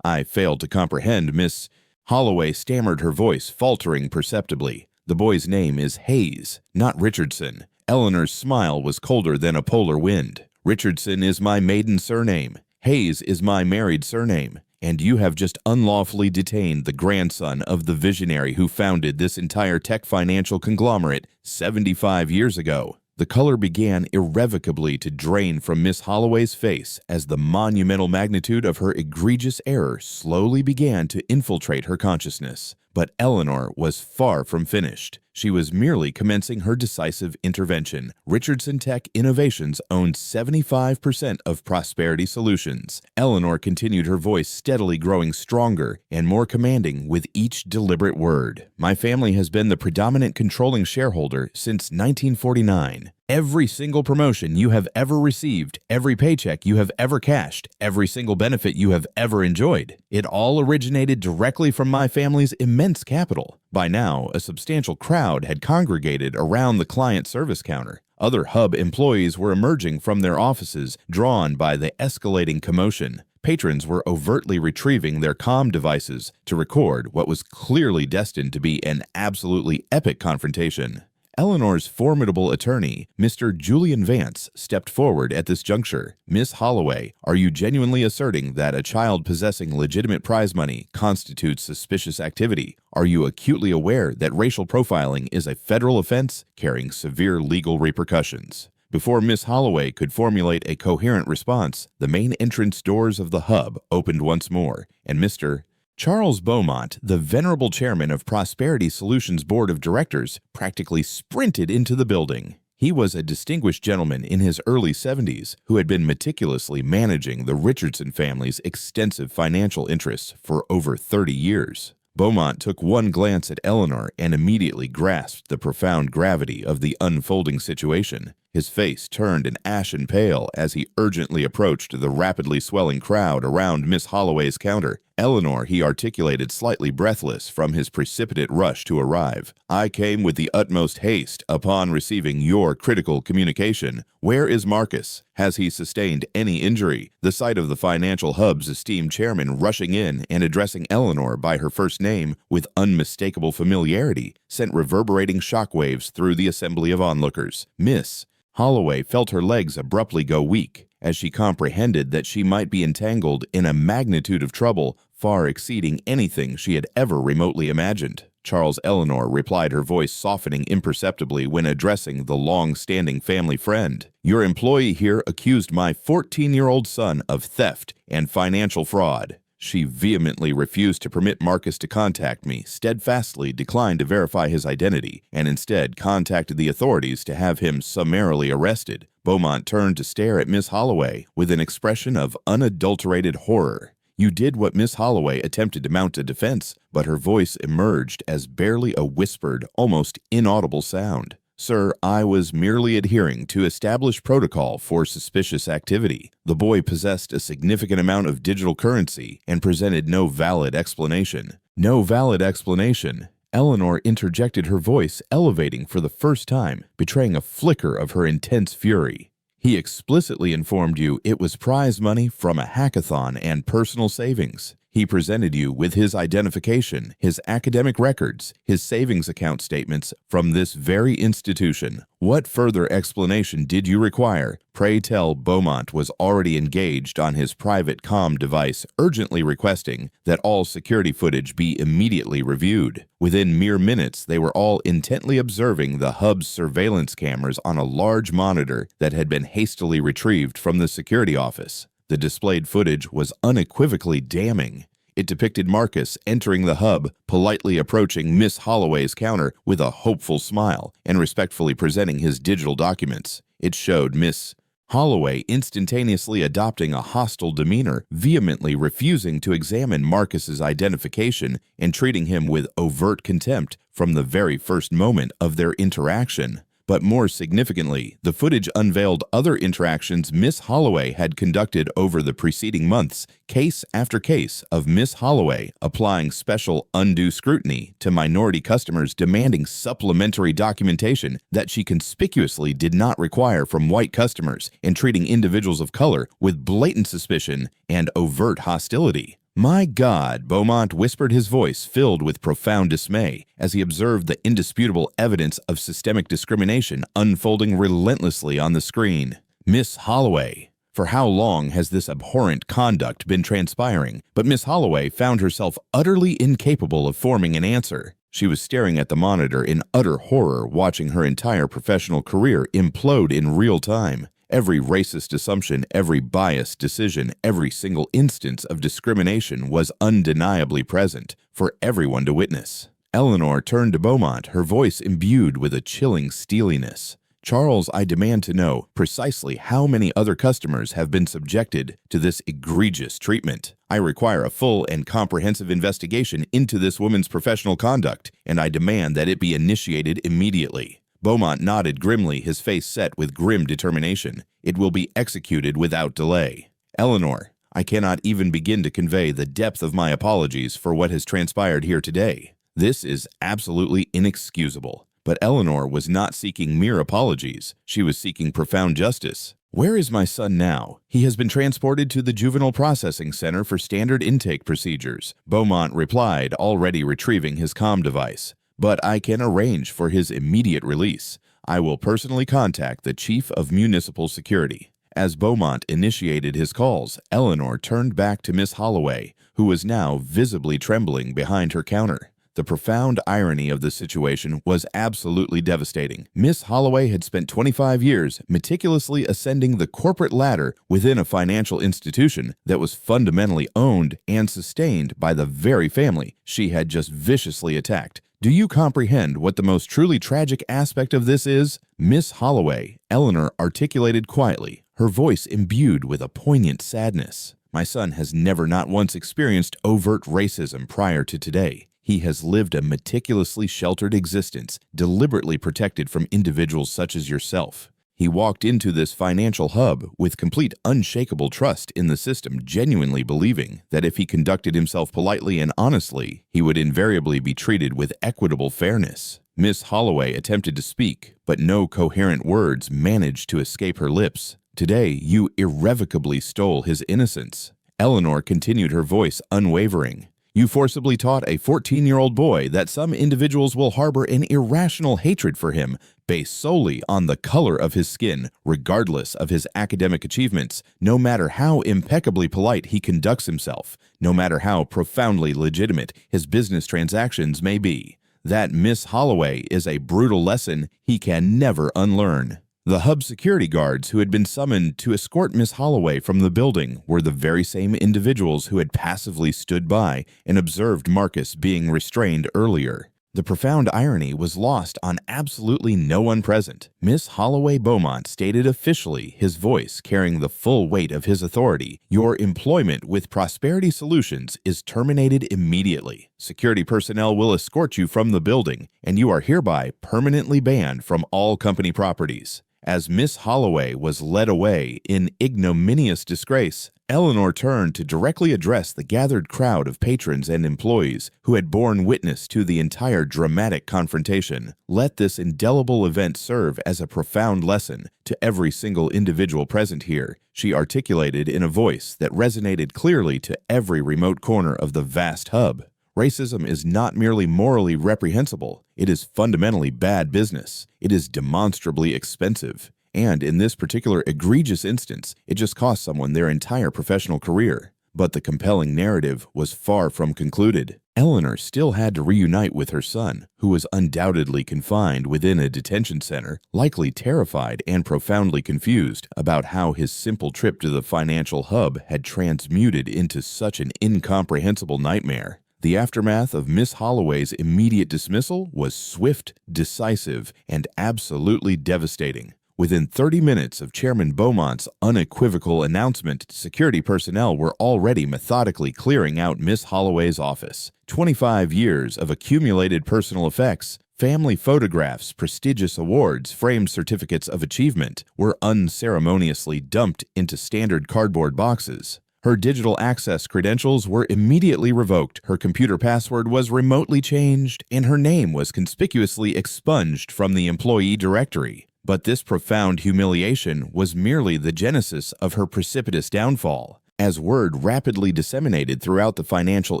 [SPEAKER 1] failed to comprehend, Miss Holloway stammered, her voice faltering perceptibly. "The boy's name is Hayes, not Richardson." Eleanor's smile was colder than a polar wind. "Richardson is my maiden surname. Hayes is my married surname. And you have just unlawfully detained the grandson of the visionary who founded this entire tech financial conglomerate 75 years ago." The color began irrevocably to drain from Miss Holloway's face as the monumental magnitude of her egregious error slowly began to infiltrate her consciousness. But Eleanor was far from finished. She was merely commencing her decisive intervention. Richardson Tech Innovations owns 75% of Prosperity Solutions. Eleanor continued, her voice steadily growing stronger and more commanding with each deliberate word. "My family has been the predominant controlling shareholder since 1949. Every single promotion you have ever received, every paycheck you have ever cashed, every single benefit you have ever enjoyed, it all originated directly from my family's immense capital. By now, a substantial crowd had congregated around the client service counter. Other Hub employees were emerging from their offices, drawn by the escalating commotion. Patrons were overtly retrieving their comm devices to record what was clearly destined to be an absolutely epic confrontation. Eleanor's formidable attorney, Mr. Julian Vance, stepped forward at this juncture. Miss Holloway, are you genuinely asserting that a child possessing legitimate prize money constitutes suspicious activity? Are you acutely aware that racial profiling is a federal offense carrying severe legal repercussions? Before Miss Holloway could formulate a coherent response, the main entrance doors of the Hub opened once more, and Mr. Charles Beaumont, the venerable chairman of Prosperity Solutions Board of Directors, practically sprinted into the building. He was a distinguished gentleman in his early 70s who had been meticulously managing the Richardson family's extensive financial interests for over 30 years. Beaumont took one glance at Eleanor and immediately grasped the profound gravity of the unfolding situation. His face turned an ashen pale as he urgently approached the rapidly swelling crowd around Miss Holloway's counter. Eleanor, he articulated slightly breathless from his precipitate rush to arrive. I came with the utmost haste upon receiving your critical communication. Where is Marcus? Has he sustained any injury? The sight of the Financial Hub's esteemed chairman rushing in and addressing Eleanor by her first name with unmistakable familiarity sent reverberating shockwaves through the assembly of onlookers. Miss Holloway felt her legs abruptly go weak as she comprehended that she might be entangled in a magnitude of trouble far exceeding anything she had ever remotely imagined. Charles Eleanor replied, her voice softening imperceptibly when addressing the long-standing family friend. Your employee here accused my 14-year-old son of theft and financial fraud. She vehemently refused to permit Marcus to contact me, steadfastly declined to verify his identity, and instead contacted the authorities to have him summarily arrested. Beaumont turned to stare at Miss Holloway with an expression of unadulterated horror. You did what Miss Holloway attempted to mount a defense, but her voice emerged as barely a whispered, almost inaudible sound. Sir, I was merely adhering to established protocol for suspicious activity. The boy possessed a significant amount of digital currency and presented no valid explanation. No valid explanation. Eleanor interjected, her voice elevating for the first time, betraying a flicker of her intense fury. He explicitly informed you it was prize money from a hackathon and personal savings. He presented you with his identification, his academic records, his savings account statements from this very institution. What further explanation did you require? Pray tell. Beaumont was already engaged on his private comm device, urgently requesting that all security footage be immediately reviewed. Within mere minutes, they were all intently observing the Hub's surveillance cameras on a large monitor that had been hastily retrieved from the security office. The displayed footage was unequivocally damning. It depicted Marcus entering the Hub, politely approaching Miss Holloway's counter with a hopeful smile and respectfully presenting his digital documents. It showed Miss Holloway instantaneously adopting a hostile demeanor, vehemently refusing to examine Marcus's identification and treating him with overt contempt from the very first moment of their interaction. But more significantly, the footage unveiled other interactions Miss Holloway had conducted over the preceding months, case after case of Miss Holloway applying special undue scrutiny to minority customers demanding supplementary documentation that she conspicuously did not require from white customers and treating individuals of color with blatant suspicion and overt hostility. My God, Beaumont whispered, his voice filled with profound dismay as he observed the indisputable evidence of systemic discrimination unfolding relentlessly on the screen. Miss Holloway. For how long has this abhorrent conduct been transpiring? But Miss Holloway found herself utterly incapable of forming an answer. She was staring at the monitor in utter horror, watching her entire professional career implode in real time. Every racist assumption, every biased decision, every single instance of discrimination was undeniably present for everyone to witness. Eleanor turned to Beaumont, her voice imbued with a chilling steeliness. Charles, I demand to know precisely how many other customers have been subjected to this egregious treatment. I require a full and comprehensive investigation into this woman's professional conduct, and I demand that it be initiated immediately. Beaumont nodded grimly, his face set with grim determination. "It will be executed without delay." "Eleanor, I cannot even begin to convey the depth of my apologies for what has transpired here today. This is absolutely inexcusable." But Eleanor was not seeking mere apologies. She was seeking profound justice. "Where is my son now?" "He has been transported to the Juvenile Processing Center for standard intake procedures," Beaumont replied, already retrieving his comm device. "But I can arrange for his immediate release. I will personally contact the Chief of Municipal Security." As Beaumont initiated his calls, Eleanor turned back to Miss Holloway, who was now visibly trembling behind her counter. The profound irony of the situation was absolutely devastating. Miss Holloway had spent 25 years meticulously ascending the corporate ladder within a financial institution that was fundamentally owned and sustained by the very family she had just viciously attacked. Do you comprehend what the most truly tragic aspect of this is? "Miss Holloway," Eleanor articulated quietly, her voice imbued with a poignant sadness. "My son has never not once experienced overt racism prior to today. He has lived a meticulously sheltered existence, deliberately protected from individuals such as yourself. He walked into this financial hub with complete unshakable trust in the system, genuinely believing that if he conducted himself politely and honestly, he would invariably be treated with equitable fairness." Miss Holloway attempted to speak, but no coherent words managed to escape her lips. "Today, you irrevocably stole his innocence." Eleanor continued, her voice unwavering. "You forcibly taught a 14-year-old boy that some individuals will harbor an irrational hatred for him based solely on the color of his skin, regardless of his academic achievements, no matter how impeccably polite he conducts himself, no matter how profoundly legitimate his business transactions may be. That, Miss Holloway, is a brutal lesson he can never unlearn." The hub security guards who had been summoned to escort Miss Holloway from the building were the very same individuals who had passively stood by and observed Marcus being restrained earlier. The profound irony was lost on absolutely no one present. Miss Holloway Beaumont stated officially, his voice carrying the full weight of his authority, "Your employment with Prosperity Solutions is terminated immediately. Security personnel will escort you from the building, and you are hereby permanently banned from all company properties." As Miss Holloway was led away in ignominious disgrace, Eleanor turned to directly address the gathered crowd of patrons and employees who had borne witness to the entire dramatic confrontation. "Let this indelible event serve as a profound lesson to every single individual present here," she articulated in a voice that resonated clearly to every remote corner of the vast hub. Racism is not merely morally reprehensible, it is fundamentally bad business. It is demonstrably expensive. And in this particular egregious instance, it just cost someone their entire professional career. But the compelling narrative was far from concluded. Eleanor still had to reunite with her son, who was undoubtedly confined within a detention center, likely terrified and profoundly confused about how his simple trip to the financial hub had transmuted into such an incomprehensible nightmare. The aftermath of Miss Holloway's immediate dismissal was swift, decisive, and absolutely devastating. Within 30 minutes of Chairman Beaumont's unequivocal announcement, security personnel were already methodically clearing out Miss Holloway's office. 25 years of accumulated personal effects, family photographs, prestigious awards, framed certificates of achievement were unceremoniously dumped into standard cardboard boxes. Her digital access credentials were immediately revoked, her computer password was remotely changed, and her name was conspicuously expunged from the employee directory. But this profound humiliation was merely the genesis of her precipitous downfall. As word rapidly disseminated throughout the financial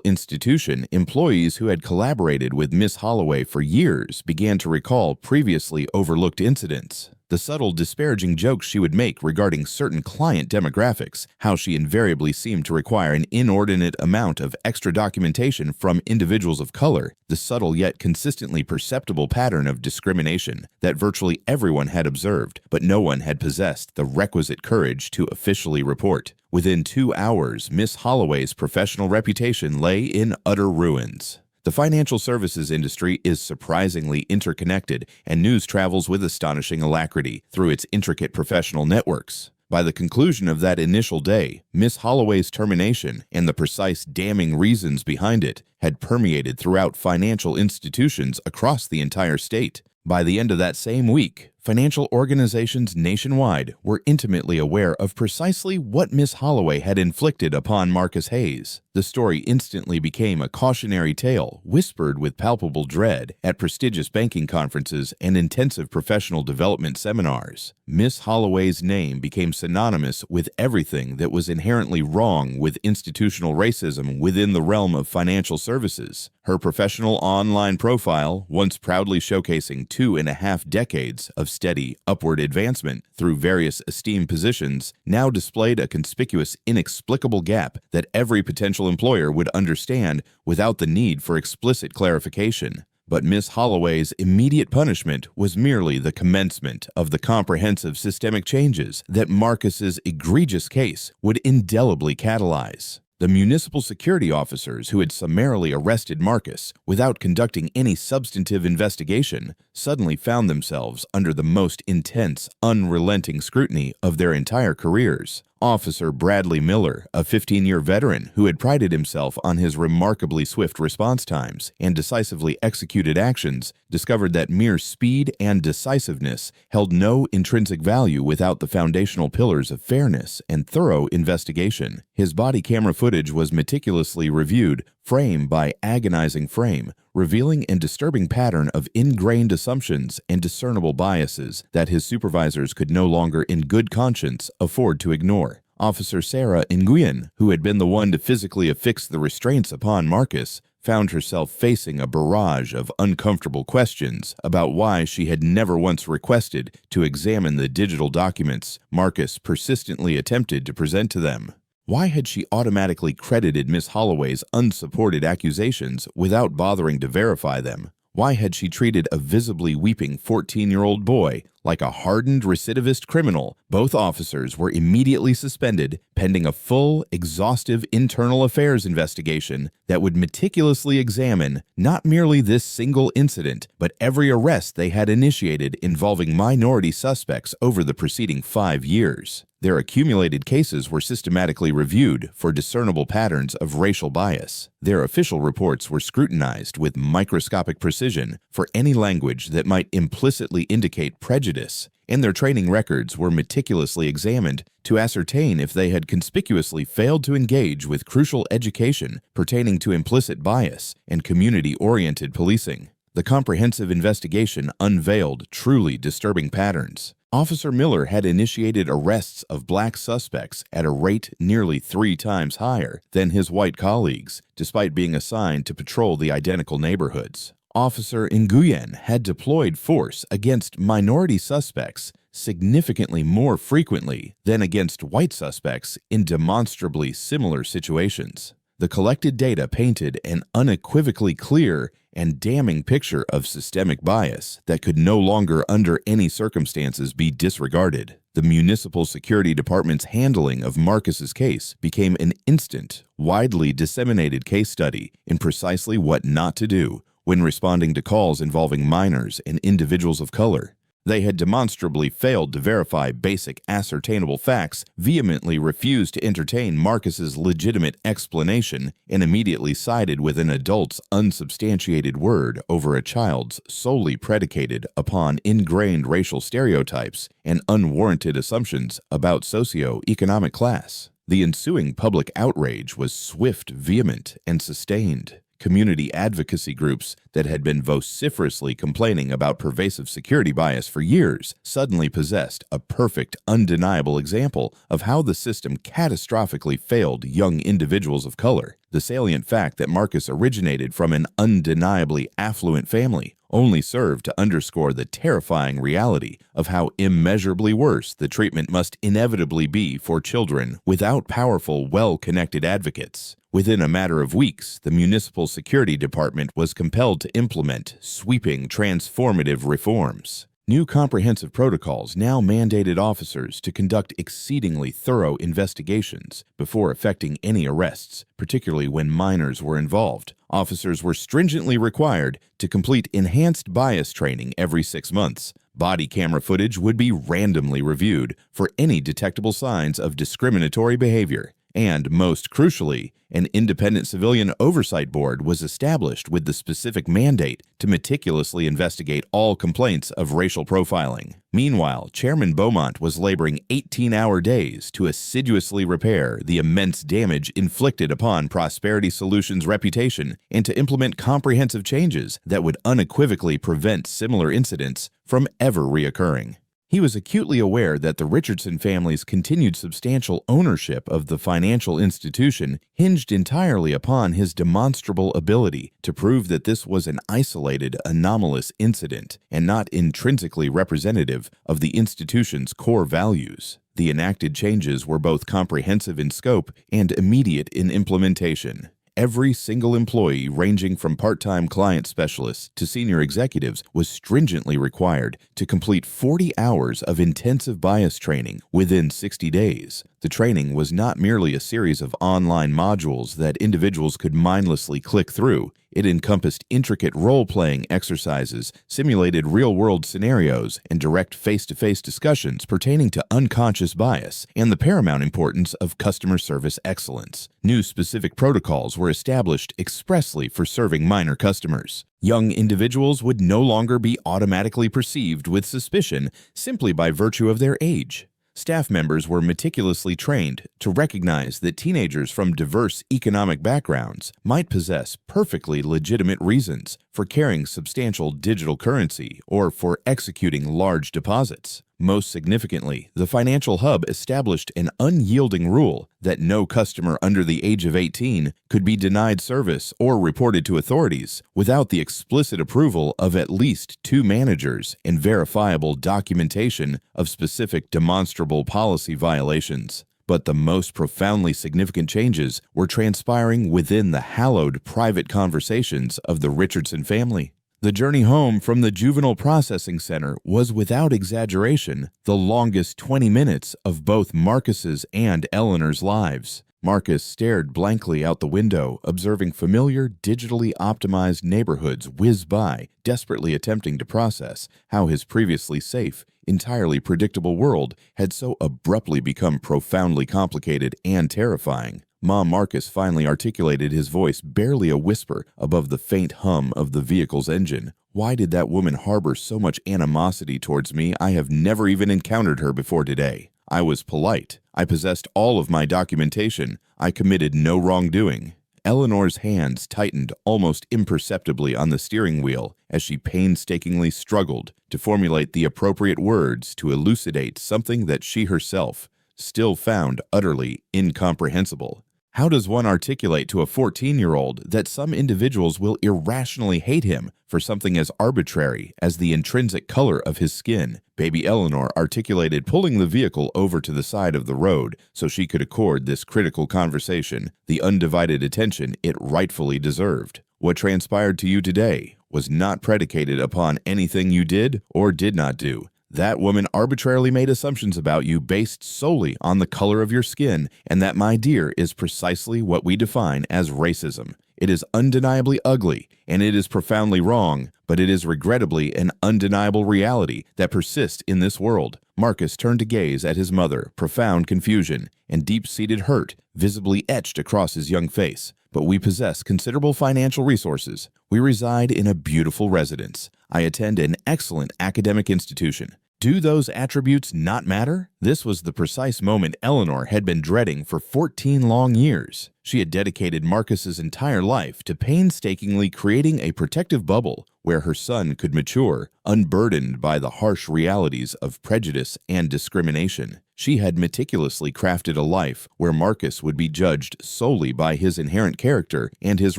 [SPEAKER 1] institution, employees who had collaborated with Miss Holloway for years began to recall previously overlooked incidents. The subtle disparaging jokes she would make regarding certain client demographics, how she invariably seemed to require an inordinate amount of extra documentation from individuals of color, the subtle yet consistently perceptible pattern of discrimination that virtually everyone had observed, but no one had possessed the requisite courage to officially report. Within 2 hours, Miss Holloway's professional reputation lay in utter ruins. The financial services industry is surprisingly interconnected, and news travels with astonishing alacrity through its intricate professional networks. By the conclusion of that initial day, Miss Holloway's termination and the precise damning reasons behind it had permeated throughout financial institutions across the entire state. By the end of that same week, financial organizations nationwide were intimately aware of precisely what Miss Holloway had inflicted upon Marcus Hayes. The story instantly became a cautionary tale whispered with palpable dread at prestigious banking conferences and intensive professional development seminars. Miss Holloway's name became synonymous with everything that was inherently wrong with institutional racism within the realm of financial services. Her professional online profile, once proudly showcasing 2.5 decades of steady upward advancement through various esteemed positions, now displayed a conspicuous, inexplicable gap that every potential employer would understand without the need for explicit clarification. But Miss Holloway's immediate punishment was merely the commencement of the comprehensive systemic changes that Marcus's egregious case would indelibly catalyze. The municipal security officers who had summarily arrested Marcus without conducting any substantive investigation suddenly found themselves under the most intense, unrelenting scrutiny of their entire careers. Officer Bradley Miller, a 15-year veteran who had prided himself on his remarkably swift response times and decisively executed actions, discovered that mere speed and decisiveness held no intrinsic value without the foundational pillars of fairness and thorough investigation. His body camera footage was meticulously reviewed, frame by agonizing frame, revealing a disturbing pattern of ingrained assumptions and discernible biases that his supervisors could no longer in good conscience afford to ignore. Officer Sarah Nguyen, who had been the one to physically affix the restraints upon Marcus, found herself facing a barrage of uncomfortable questions about why she had never once requested to examine the digital documents Marcus persistently attempted to present to them. Why had she automatically credited Miss Holloway's unsupported accusations without bothering to verify them? Why had she treated a visibly weeping 14-year-old boy like a hardened recidivist criminal? Both officers were immediately suspended pending a full, exhaustive internal affairs investigation that would meticulously examine not merely this single incident, but every arrest they had initiated involving minority suspects over the preceding 5 years. Their accumulated cases were systematically reviewed for discernible patterns of racial bias. Their official reports were scrutinized with microscopic precision for any language that might implicitly indicate prejudice, and their training records were meticulously examined to ascertain if they had conspicuously failed to engage with crucial education pertaining to implicit bias and community-oriented policing. The comprehensive investigation unveiled truly disturbing patterns. Officer Miller had initiated arrests of black suspects at a rate nearly 3 times higher than his white colleagues, despite being assigned to patrol the identical neighborhoods. Officer Nguyen had deployed force against minority suspects significantly more frequently than against white suspects in demonstrably similar situations. The collected data painted an unequivocally clear and damning picture of systemic bias that could no longer under any circumstances be disregarded. The municipal security department's handling of Marcus's case became an instant, widely disseminated case study in precisely what not to do when responding to calls involving minors and individuals of color. They had demonstrably failed to verify basic ascertainable facts, vehemently refused to entertain Marcus's legitimate explanation, and immediately sided with an adult's unsubstantiated word over a child's solely predicated upon ingrained racial stereotypes and unwarranted assumptions about socio-economic class. The ensuing public outrage was swift, vehement, and sustained. Community advocacy groups that had been vociferously complaining about pervasive security bias for years suddenly possessed a perfect, undeniable example of how the system catastrophically failed young individuals of color. The salient fact that Marcus originated from an undeniably affluent family only served to underscore the terrifying reality of how immeasurably worse the treatment must inevitably be for children without powerful, well-connected advocates. Within a matter of weeks, the municipal security department was compelled to implement sweeping, transformative reforms. New comprehensive protocols now mandated officers to conduct exceedingly thorough investigations before effecting any arrests, particularly when minors were involved. Officers were stringently required to complete enhanced bias training every 6 months. Body camera footage would be randomly reviewed for any detectable signs of discriminatory behavior, And, most crucially, an independent civilian oversight board was established with the specific mandate to meticulously investigate all complaints of racial profiling. Meanwhile, Chairman Beaumont was laboring 18-hour days to assiduously repair the immense damage inflicted upon Prosperity Solutions' reputation and to implement comprehensive changes that would unequivocally prevent similar incidents from ever reoccurring. He was acutely aware that the Richardson family's continued substantial ownership of the financial institution hinged entirely upon his demonstrable ability to prove that this was an isolated, anomalous incident and not intrinsically representative of the institution's core values. The enacted changes were both comprehensive in scope and immediate in implementation. Every single employee, ranging from part-time client specialists to senior executives, was stringently required to complete 40 hours of intensive bias training within 60 days. The training was not merely a series of online modules that individuals could mindlessly click through. It encompassed intricate role-playing exercises, simulated real-world scenarios, and direct face-to-face discussions pertaining to unconscious bias and the paramount importance of customer service excellence. New specific protocols were established expressly for serving minor customers. Young individuals would no longer be automatically perceived with suspicion simply by virtue of their age. Staff members were meticulously trained to recognize that teenagers from diverse economic backgrounds might possess perfectly legitimate reasons for carrying substantial digital currency or for executing large deposits. Most significantly, the financial hub established an unyielding rule that no customer under the age of 18 could be denied service or reported to authorities without the explicit approval of at least 2 managers and verifiable documentation of specific demonstrable policy violations. But the most profoundly significant changes were transpiring within the hallowed private conversations of the Richardson family. The journey home from the Juvenile Processing Center was without exaggeration the longest 20 minutes of both Marcus's and Eleanor's lives. Marcus stared blankly out the window, observing familiar, digitally optimized neighborhoods whiz by, desperately attempting to process how his previously safe, entirely predictable world had so abruptly become profoundly complicated and terrifying. Marcus finally articulated, his voice barely a whisper above the faint hum of the vehicle's engine. "Why did that woman harbor so much animosity towards me? I have never even encountered her before today. I was polite. I possessed all of my documentation. I committed no wrongdoing." Eleanor's hands tightened almost imperceptibly on the steering wheel as she painstakingly struggled to formulate the appropriate words to elucidate something that she herself still found utterly incomprehensible. How does one articulate to a 14-year-old that some individuals will irrationally hate him for something as arbitrary as the intrinsic color of his skin? Baby Eleanor articulated, pulling the vehicle over to the side of the road so she could accord this critical conversation the undivided attention it rightfully deserved. What transpired to you today was not predicated upon anything you did or did not do. That woman arbitrarily made assumptions about you based solely on the color of your skin, and that, my dear, is precisely what we define as racism. It is undeniably ugly, and it is profoundly wrong, but it is regrettably an undeniable reality that persists in this world. Marcus turned to gaze at his mother, profound confusion and deep-seated hurt visibly etched across his young face. But we possess considerable financial resources. We reside in a beautiful residence. I attend an excellent academic institution. Do those attributes not matter? This was the precise moment Eleanor had been dreading for 14 long years. She had dedicated Marcus's entire life to painstakingly creating a protective bubble where her son could mature, unburdened by the harsh realities of prejudice and discrimination. She had meticulously crafted a life where Marcus would be judged solely by his inherent character and his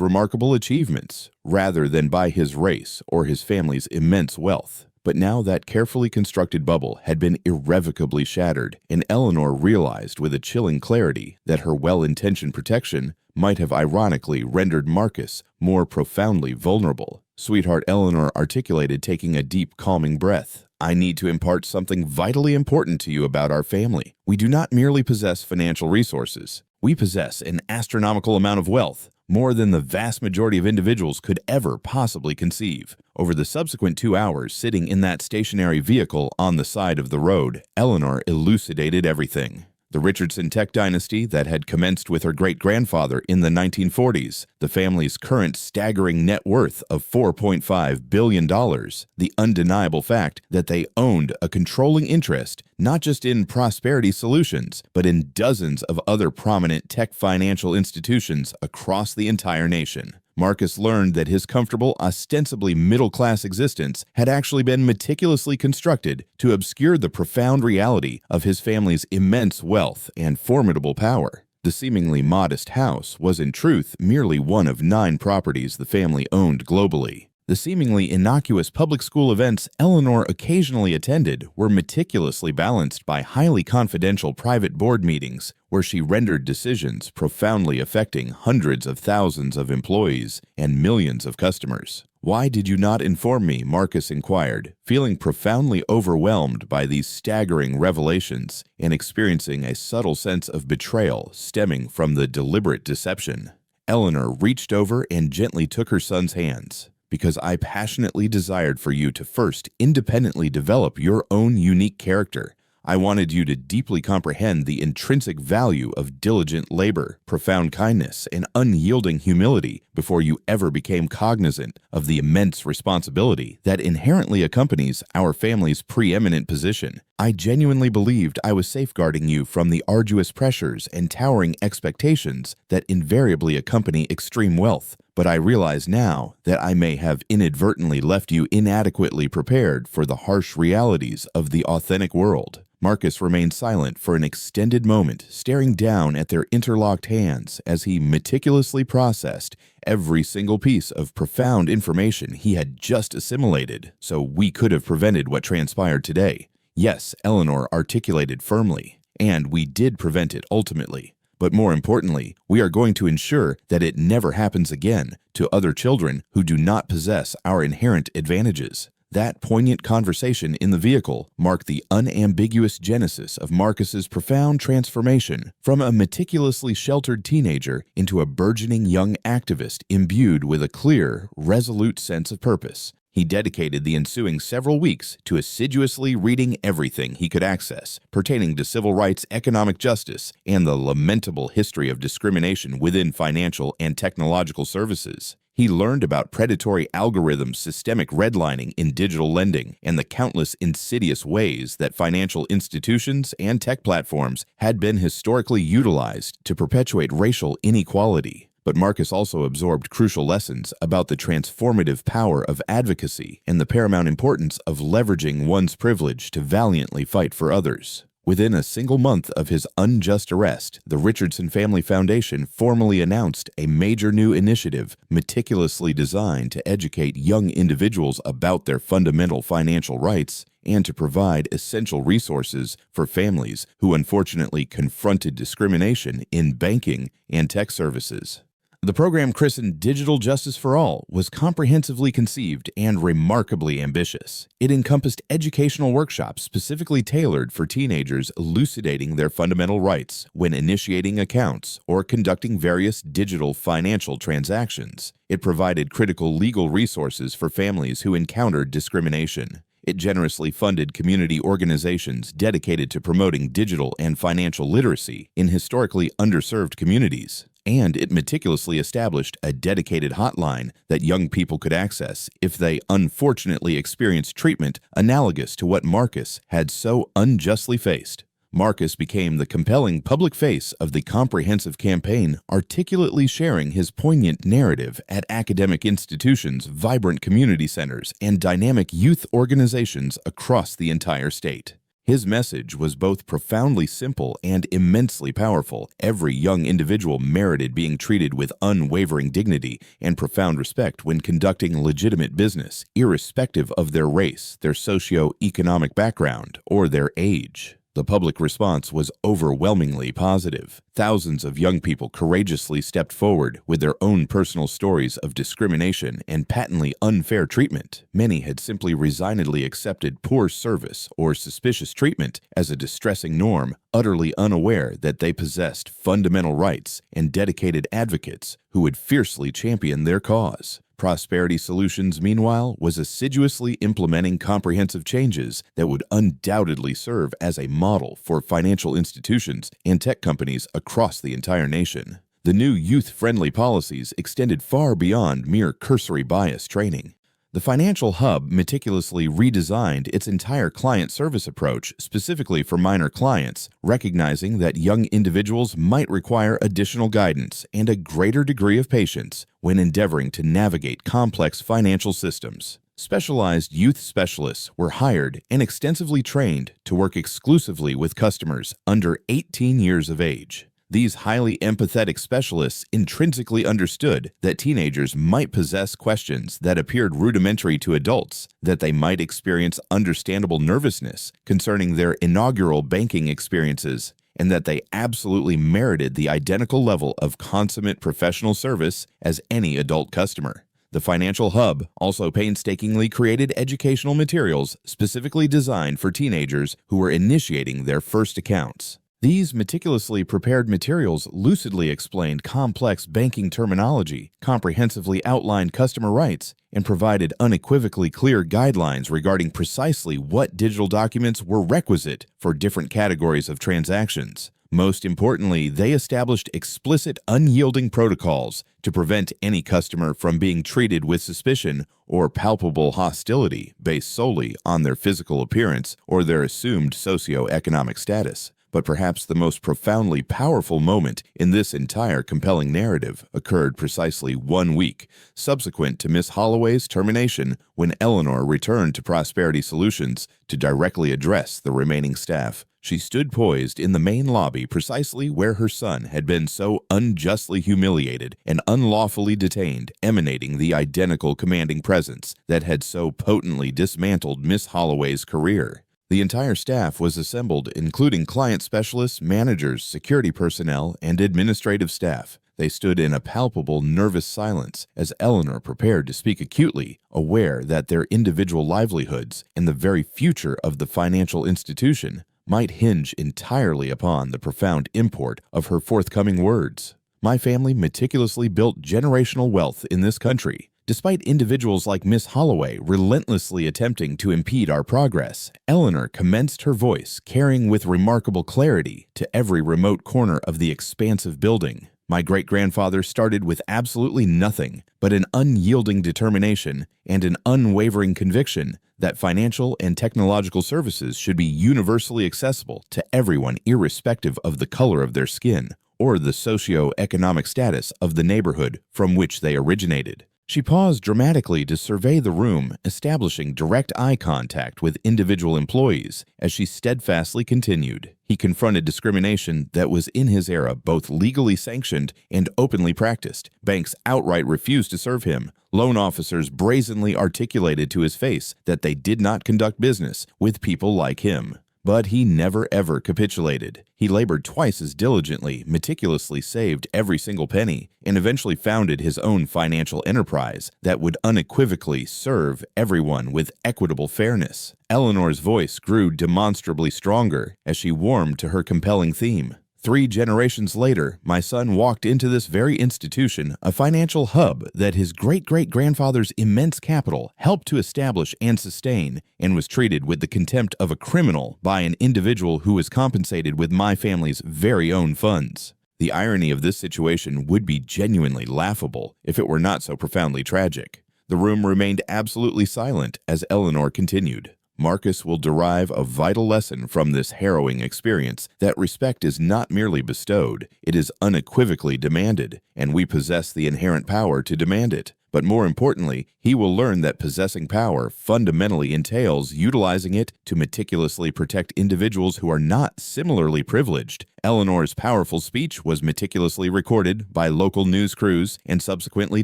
[SPEAKER 1] remarkable achievements, rather than by his race or his family's immense wealth. But now that carefully constructed bubble had been irrevocably shattered, and Eleanor realized with a chilling clarity that her well-intentioned protection might have ironically rendered Marcus more profoundly vulnerable. "Sweetheart," Eleanor articulated, taking a deep, calming breath, "I need to impart something vitally important to you about our family. We do not merely possess financial resources. We possess an astronomical amount of wealth, more than the vast majority of individuals could ever possibly conceive." Over the subsequent 2 hours sitting in that stationary vehicle on the side of the road, Eleanor elucidated everything. The Richardson tech dynasty that had commenced with her great-grandfather in the 1940s, the family's current staggering net worth of $4.5 billion, the undeniable fact that they owned a controlling interest not just in Prosperity Solutions, but in dozens of other prominent tech financial institutions across the entire nation. Marcus learned that his comfortable, ostensibly middle-class existence had actually been meticulously constructed to obscure the profound reality of his family's immense wealth and formidable power. The seemingly modest house was in truth merely one of 9 properties the family owned globally. The seemingly innocuous public school events Eleanor occasionally attended were meticulously balanced by highly confidential private board meetings where she rendered decisions profoundly affecting hundreds of thousands of employees and millions of customers. "Why did you not inform me?" Marcus inquired, feeling profoundly overwhelmed by these staggering revelations and experiencing a subtle sense of betrayal stemming from the deliberate deception. Eleanor reached over and gently took her son's hands. "Because I passionately desired for you to first independently develop your own unique character. I wanted you to deeply comprehend the intrinsic value of diligent labor, profound kindness, and unyielding humility before you ever became cognizant of the immense responsibility that inherently accompanies our family's preeminent position. I genuinely believed I was safeguarding you from the arduous pressures and towering expectations that invariably accompany extreme wealth. But I realize now that I may have inadvertently left you inadequately prepared for the harsh realities of the authentic world." Marcus remained silent for an extended moment, staring down at their interlocked hands as he meticulously processed every single piece of profound information he had just assimilated. "So we could have prevented what transpired today." "Yes," Eleanor articulated firmly, "and we did prevent it ultimately. But more importantly, we are going to ensure that it never happens again to other children who do not possess our inherent advantages." That poignant conversation in the vehicle marked the unambiguous genesis of Marcus's profound transformation from a meticulously sheltered teenager into a burgeoning young activist imbued with a clear, resolute sense of purpose. He dedicated the ensuing several weeks to assiduously reading everything he could access pertaining to civil rights, economic justice, and the lamentable history of discrimination within financial and technological services. He learned about predatory algorithms, systemic redlining in digital lending, and the countless insidious ways that financial institutions and tech platforms had been historically utilized to perpetuate racial inequality. But Marcus also absorbed crucial lessons about the transformative power of advocacy and the paramount importance of leveraging one's privilege to valiantly fight for others. Within a single month of his unjust arrest, the Richardson Family Foundation formally announced a major new initiative meticulously designed to educate young individuals about their fundamental financial rights and to provide essential resources for families who unfortunately confronted discrimination in banking and tech services. The program, christened Digital Justice for All, was comprehensively conceived and remarkably ambitious. It encompassed educational workshops specifically tailored for teenagers elucidating their fundamental rights when initiating accounts or conducting various digital financial transactions. It provided critical legal resources for families who encountered discrimination. It generously funded community organizations dedicated to promoting digital and financial literacy in historically underserved communities. And it meticulously established a dedicated hotline that young people could access if they unfortunately experienced treatment analogous to what Marcus had so unjustly faced. Marcus became the compelling public face of the comprehensive campaign, articulately sharing his poignant narrative at academic institutions, vibrant community centers, and dynamic youth organizations across the entire state. His message was both profoundly simple and immensely powerful. Every young individual merited being treated with unwavering dignity and profound respect when conducting legitimate business, irrespective of their race, their socio-economic background, or their age. The public response was overwhelmingly positive. Thousands of young people courageously stepped forward with their own personal stories of discrimination and patently unfair treatment. Many had simply resignedly accepted poor service or suspicious treatment as a distressing norm, utterly unaware that they possessed fundamental rights and dedicated advocates who would fiercely champion their cause. Prosperity Solutions, meanwhile, was assiduously implementing comprehensive changes that would undoubtedly serve as a model for financial institutions and tech companies across the entire nation. The new youth-friendly policies extended far beyond mere cursory bias training. The Financial Hub meticulously redesigned its entire client service approach specifically for minor clients, recognizing that young individuals might require additional guidance and a greater degree of patience when endeavoring to navigate complex financial systems. Specialized youth specialists were hired and extensively trained to work exclusively with customers under 18 years of age. These highly empathetic specialists intrinsically understood that teenagers might possess questions that appeared rudimentary to adults, that they might experience understandable nervousness concerning their inaugural banking experiences, and that they absolutely merited the identical level of consummate professional service as any adult customer. The Financial Hub also painstakingly created educational materials specifically designed for teenagers who were initiating their first accounts. These meticulously prepared materials lucidly explained complex banking terminology, comprehensively outlined customer rights, and provided unequivocally clear guidelines regarding precisely what digital documents were requisite for different categories of transactions. Most importantly, they established explicit, unyielding protocols to prevent any customer from being treated with suspicion or palpable hostility based solely on their physical appearance or their assumed socioeconomic status. But perhaps the most profoundly powerful moment in this entire compelling narrative occurred precisely 1 week subsequent to Miss Holloway's termination, when Eleanor returned to Prosperity Solutions to directly address the remaining staff. She stood poised in the main lobby precisely where her son had been so unjustly humiliated and unlawfully detained, emanating the identical commanding presence that had so potently dismantled Miss Holloway's career. The entire staff was assembled, including client specialists, managers, security personnel, and administrative staff. They stood in a palpable, nervous silence as Eleanor prepared to speak acutely, aware that their individual livelihoods and the very future of the financial institution might hinge entirely upon the profound import of her forthcoming words. My family meticulously built generational wealth in this country. Despite individuals like Miss Holloway relentlessly attempting to impede our progress, Eleanor commenced her voice, carrying with remarkable clarity to every remote corner of the expansive building. My great-grandfather started with absolutely nothing but an unyielding determination and an unwavering conviction that financial and technological services should be universally accessible to everyone irrespective of the color of their skin or the socio-economic status of the neighborhood from which they originated. She paused dramatically to survey the room, establishing direct eye contact with individual employees as she steadfastly continued. He confronted discrimination that was in his era both legally sanctioned and openly practiced. Banks outright refused to serve him. Loan officers brazenly articulated to his face that they did not conduct business with people like him. But he never ever capitulated. He labored twice as diligently, meticulously saved every single penny, and eventually founded his own financial enterprise that would unequivocally serve everyone with equitable fairness. Eleanor's voice grew demonstrably stronger as she warmed to her compelling theme. 3 generations later, my son walked into this very institution, a financial hub that his great-great-grandfather's immense capital helped to establish and sustain, and was treated with the contempt of a criminal by an individual who was compensated with my family's very own funds. The irony of this situation would be genuinely laughable if it were not so profoundly tragic. The room remained absolutely silent as Eleanor continued. Marcus will derive a vital lesson from this harrowing experience that respect is not merely bestowed, it is unequivocally demanded, and we possess the inherent power to demand it. But more importantly, he will learn that possessing power fundamentally entails utilizing it to meticulously protect individuals who are not similarly privileged. Eleanor's powerful speech was meticulously recorded by local news crews and subsequently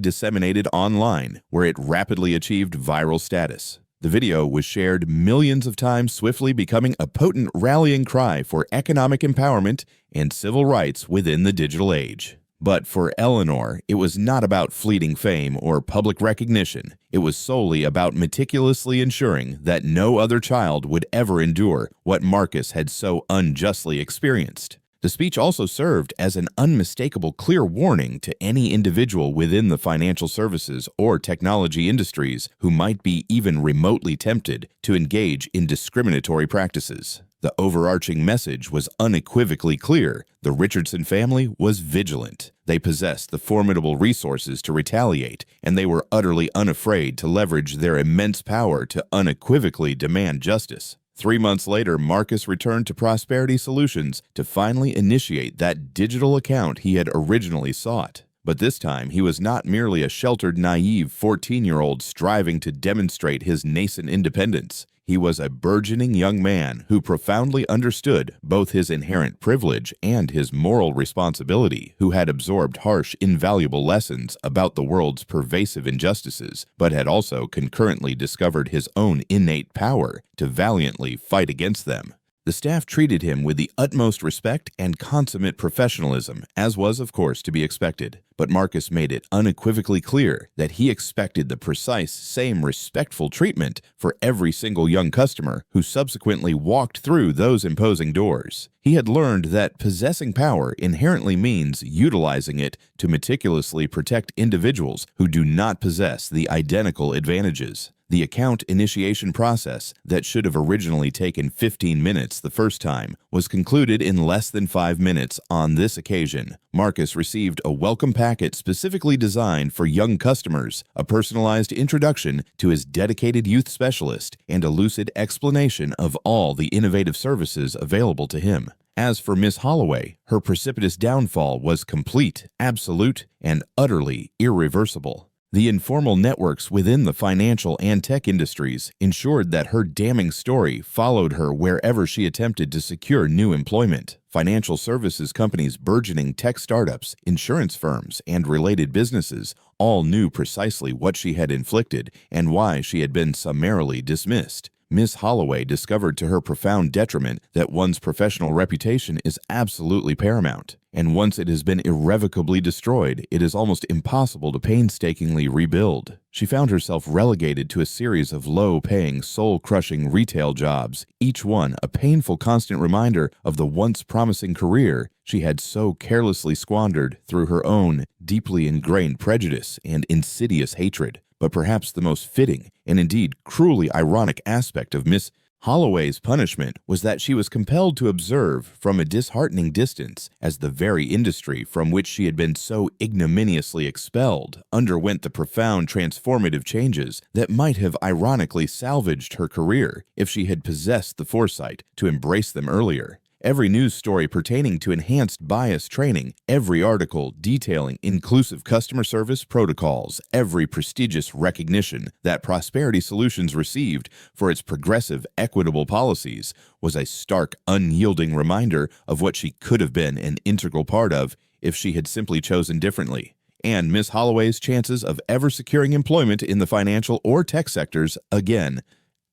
[SPEAKER 1] disseminated online, where it rapidly achieved viral status. The video was shared millions of times, swiftly becoming a potent rallying cry for economic empowerment and civil rights within the digital age. But for Eleanor, it was not about fleeting fame or public recognition. It was solely about meticulously ensuring that no other child would ever endure what Marcus had so unjustly experienced. The speech also served as an unmistakable clear warning to any individual within the financial services or technology industries who might be even remotely tempted to engage in discriminatory practices. The overarching message was unequivocally clear. The Richardson family was vigilant. They possessed the formidable resources to retaliate, and they were utterly unafraid to leverage their immense power to unequivocally demand justice. 3 months later, Marcus returned to Prosperity Solutions to finally initiate that digital account he had originally sought. But this time, he was not merely a sheltered, naive 14-year-old striving to demonstrate his nascent independence. He was a burgeoning young man who profoundly understood both his inherent privilege and his moral responsibility, who had absorbed harsh, invaluable lessons about the world's pervasive injustices, but had also concurrently discovered his own innate power to valiantly fight against them. The staff treated him with the utmost respect and consummate professionalism, as was, of course, to be expected. But Marcus made it unequivocally clear that he expected the precise same respectful treatment for every single young customer who subsequently walked through those imposing doors. He had learned that possessing power inherently means utilizing it to meticulously protect individuals who do not possess the identical advantages. The account initiation process that should have originally taken 15 minutes the first time was concluded in less than 5 minutes on this occasion. Marcus received a welcome packet specifically designed for young customers, a personalized introduction to his dedicated youth specialist, and a lucid explanation of all the innovative services available to him. As for Miss Holloway, her precipitous downfall was complete, absolute, and utterly irreversible. The informal networks within the financial and tech industries ensured that her damning story followed her wherever she attempted to secure new employment. Financial services companies, burgeoning tech startups, insurance firms, and related businesses all knew precisely what she had inflicted and why she had been summarily dismissed. Miss Holloway discovered to her profound detriment that one's professional reputation is absolutely paramount, and once it has been irrevocably destroyed, it is almost impossible to painstakingly rebuild. She found herself relegated to a series of low-paying, soul-crushing retail jobs, each one a painful constant reminder of the once promising career she had so carelessly squandered through her own deeply ingrained prejudice and insidious hatred. But perhaps the most fitting and indeed cruelly ironic aspect of Miss Holloway's punishment was that she was compelled to observe from a disheartening distance as the very industry from which she had been so ignominiously expelled underwent the profound transformative changes that might have ironically salvaged her career if she had possessed the foresight to embrace them earlier. Every news story pertaining to enhanced bias training, every article detailing inclusive customer service protocols, every prestigious recognition that Prosperity Solutions received for its progressive, equitable policies was a stark, unyielding reminder of what she could have been an integral part of if she had simply chosen differently. And Miss Holloway's chances of ever securing employment in the financial or tech sectors, again,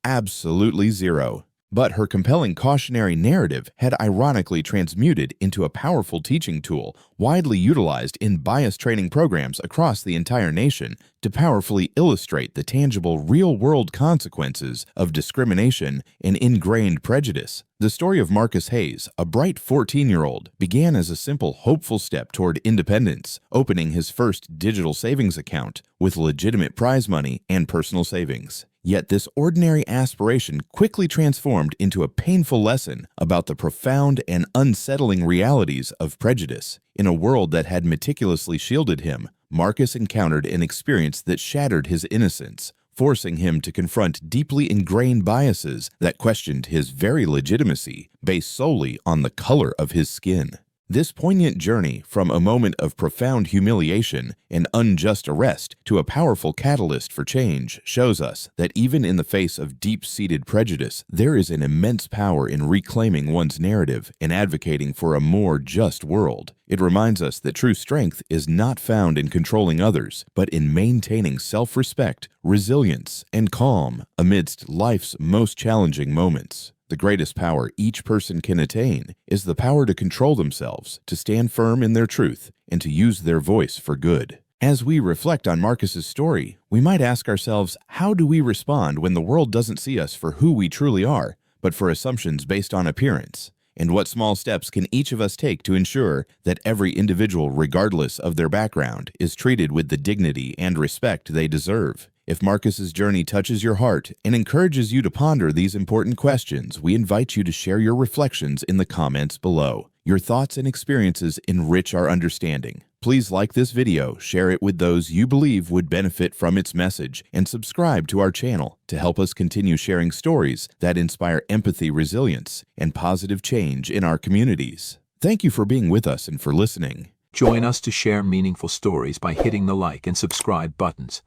[SPEAKER 1] absolutely zero. But her compelling cautionary narrative had ironically transmuted into a powerful teaching tool widely utilized in bias training programs across the entire nation to powerfully illustrate the tangible real-world consequences of discrimination and ingrained prejudice. The story of Marcus Hayes, a bright 14-year-old, began as a simple, hopeful step toward independence, opening his first digital savings account with legitimate prize money and personal savings. Yet this ordinary aspiration quickly transformed into a painful lesson about the profound and unsettling realities of prejudice. In a world that had meticulously shielded him, Marcus encountered an experience that shattered his innocence, forcing him to confront deeply ingrained biases that questioned his very legitimacy based solely on the color of his skin. This poignant journey from a moment of profound humiliation and unjust arrest to a powerful catalyst for change shows us that even in the face of deep-seated prejudice, there is an immense power in reclaiming one's narrative and advocating for a more just world. It reminds us that true strength is not found in controlling others, but in maintaining self-respect, resilience, and calm amidst life's most challenging moments. The greatest power each person can attain is the power to control themselves, to stand firm in their truth, and to use their voice for good. As we reflect on Marcus's story, we might ask ourselves, how do we respond when the world doesn't see us for who we truly are, but for assumptions based on appearance? And what small steps can each of us take to ensure that every individual, regardless of their background, is treated with the dignity and respect they deserve? If Marcus's journey touches your heart and encourages you to ponder these important questions, we invite you to share your reflections in the comments below. Your thoughts and experiences enrich our understanding. Please like this video, share it with those you believe would benefit from its message, and subscribe to our channel to help us continue sharing stories that inspire empathy, resilience, and positive change in our communities. Thank you for being with us and for listening.
[SPEAKER 2] Join us to share meaningful stories by hitting the like and subscribe buttons.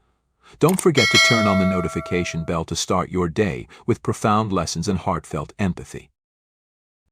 [SPEAKER 2] Don't forget to turn on the notification bell to start your day with profound lessons and heartfelt empathy.